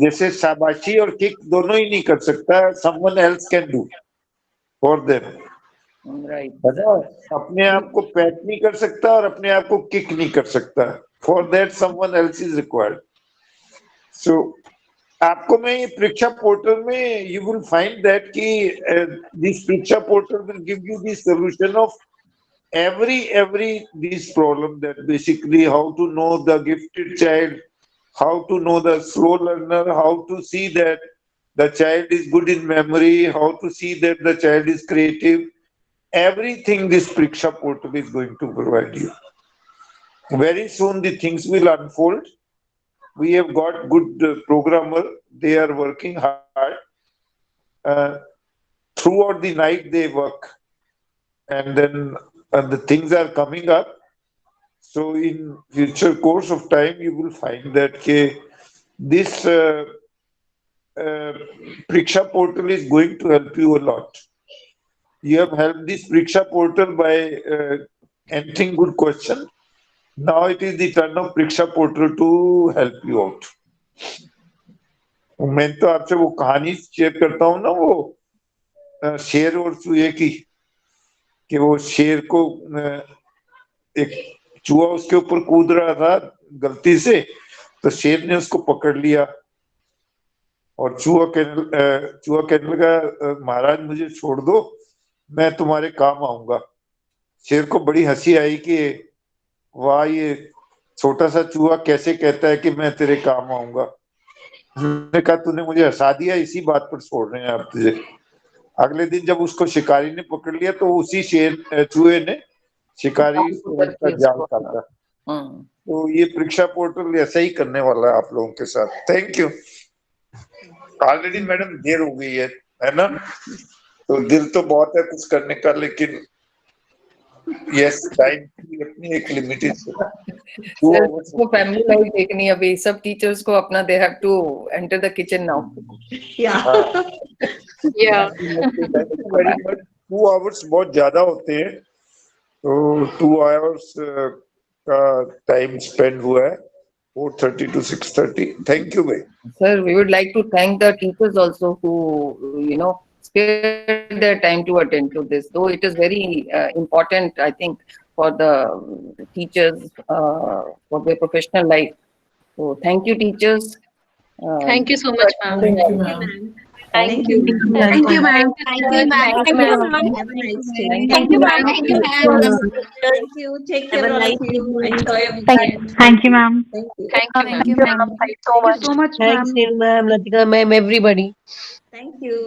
जैसे शाबाशी और kick दोनों ही नहीं कर सकता. Someone else can do for them. Right. अपने आप को पैट नहीं कर सकता और अपने आप को किक नहीं कर सकता. For that, someone else is required. So, आपको मैं ये परीक्षा पोर्टल में you will find that कि this परीक्षा portal will give you the solution of every this problem, that basically how to know the gifted child, how to know the slow learner, how to see that the child is good in memory, how to see that the child is creative. Everything this Pariksha portal is going to provide you. Very soon the things will unfold. We have got good programmer. They are working hard. Throughout the night they work. And then the things are coming up. So in future course of time, you will find that this Pariksha portal is going to help you a lot. You have helped this Pariksha portal by entering good question. Now it is the turn of Pariksha portal to help you out. मैं तो आपसे वो कहानी share करता हूँ ना, वो शेर और चूहे की, कि वो शेर को एक चूहा उसके ऊपर कूद रहा था गलती से, तो शेर ने उसको पकड़ लिया और चूहा कहने लगा महाराज मुझे छोड़ दो, मैं तुम्हारे काम आऊंगा. शेर को बड़ी हंसी आई कि वाह, ये छोटा सा चूहा कैसे कहता है कि मैं तेरे काम आऊंगा. उसने कहा तूने मुझे हंसा दिया, इसी बात पर छोड़ रहे हैं आप तुझे. अगले दिन जब उसको शिकारी ने पकड़ लिया तो उसी चूहे ने शिकारी का जाल काटा. तो ये परीक्षा पोर्टल ऐसा ही करने वाला है आप लोगों के साथ. Thank you. ऑलरेडी मैडम देर हो गई है ना, तो दिल तो बहुत है कुछ करने का, लेकिन यस टाइम की अपनी एक लिमिटेड तो फैमिली लाइफ देखनी है अभी. सब टीचर्स को अपना they have to enter the kitchen now. या 2 आवर्स बहुत ज्यादा होते हैं, तो 2 आवर्स का टाइम स्पेंड हुआ है, 4:30 to 6:30. Thank you, bhai. Sir, we would like to thank the teachers also who spared their time to attend to this. Though it is very important, I think, for the teachers for their professional life. So thank you, teachers. Thank you so much, ma'am. Thank you, ma'am. Thank you. Thank you, ma'am. Thank you, ma'am. Thank you, ma'am. Have a nice day. Thank you, ma'am. Thank you, ma'am. Thank you. Take care, all of you. Enjoy your weekend. Thank you, ma'am. Thank you. Thank you, ma'am. Thank you so much, ma'am. Thanks, ma'am, Latika, ma'am, everybody. Thank you.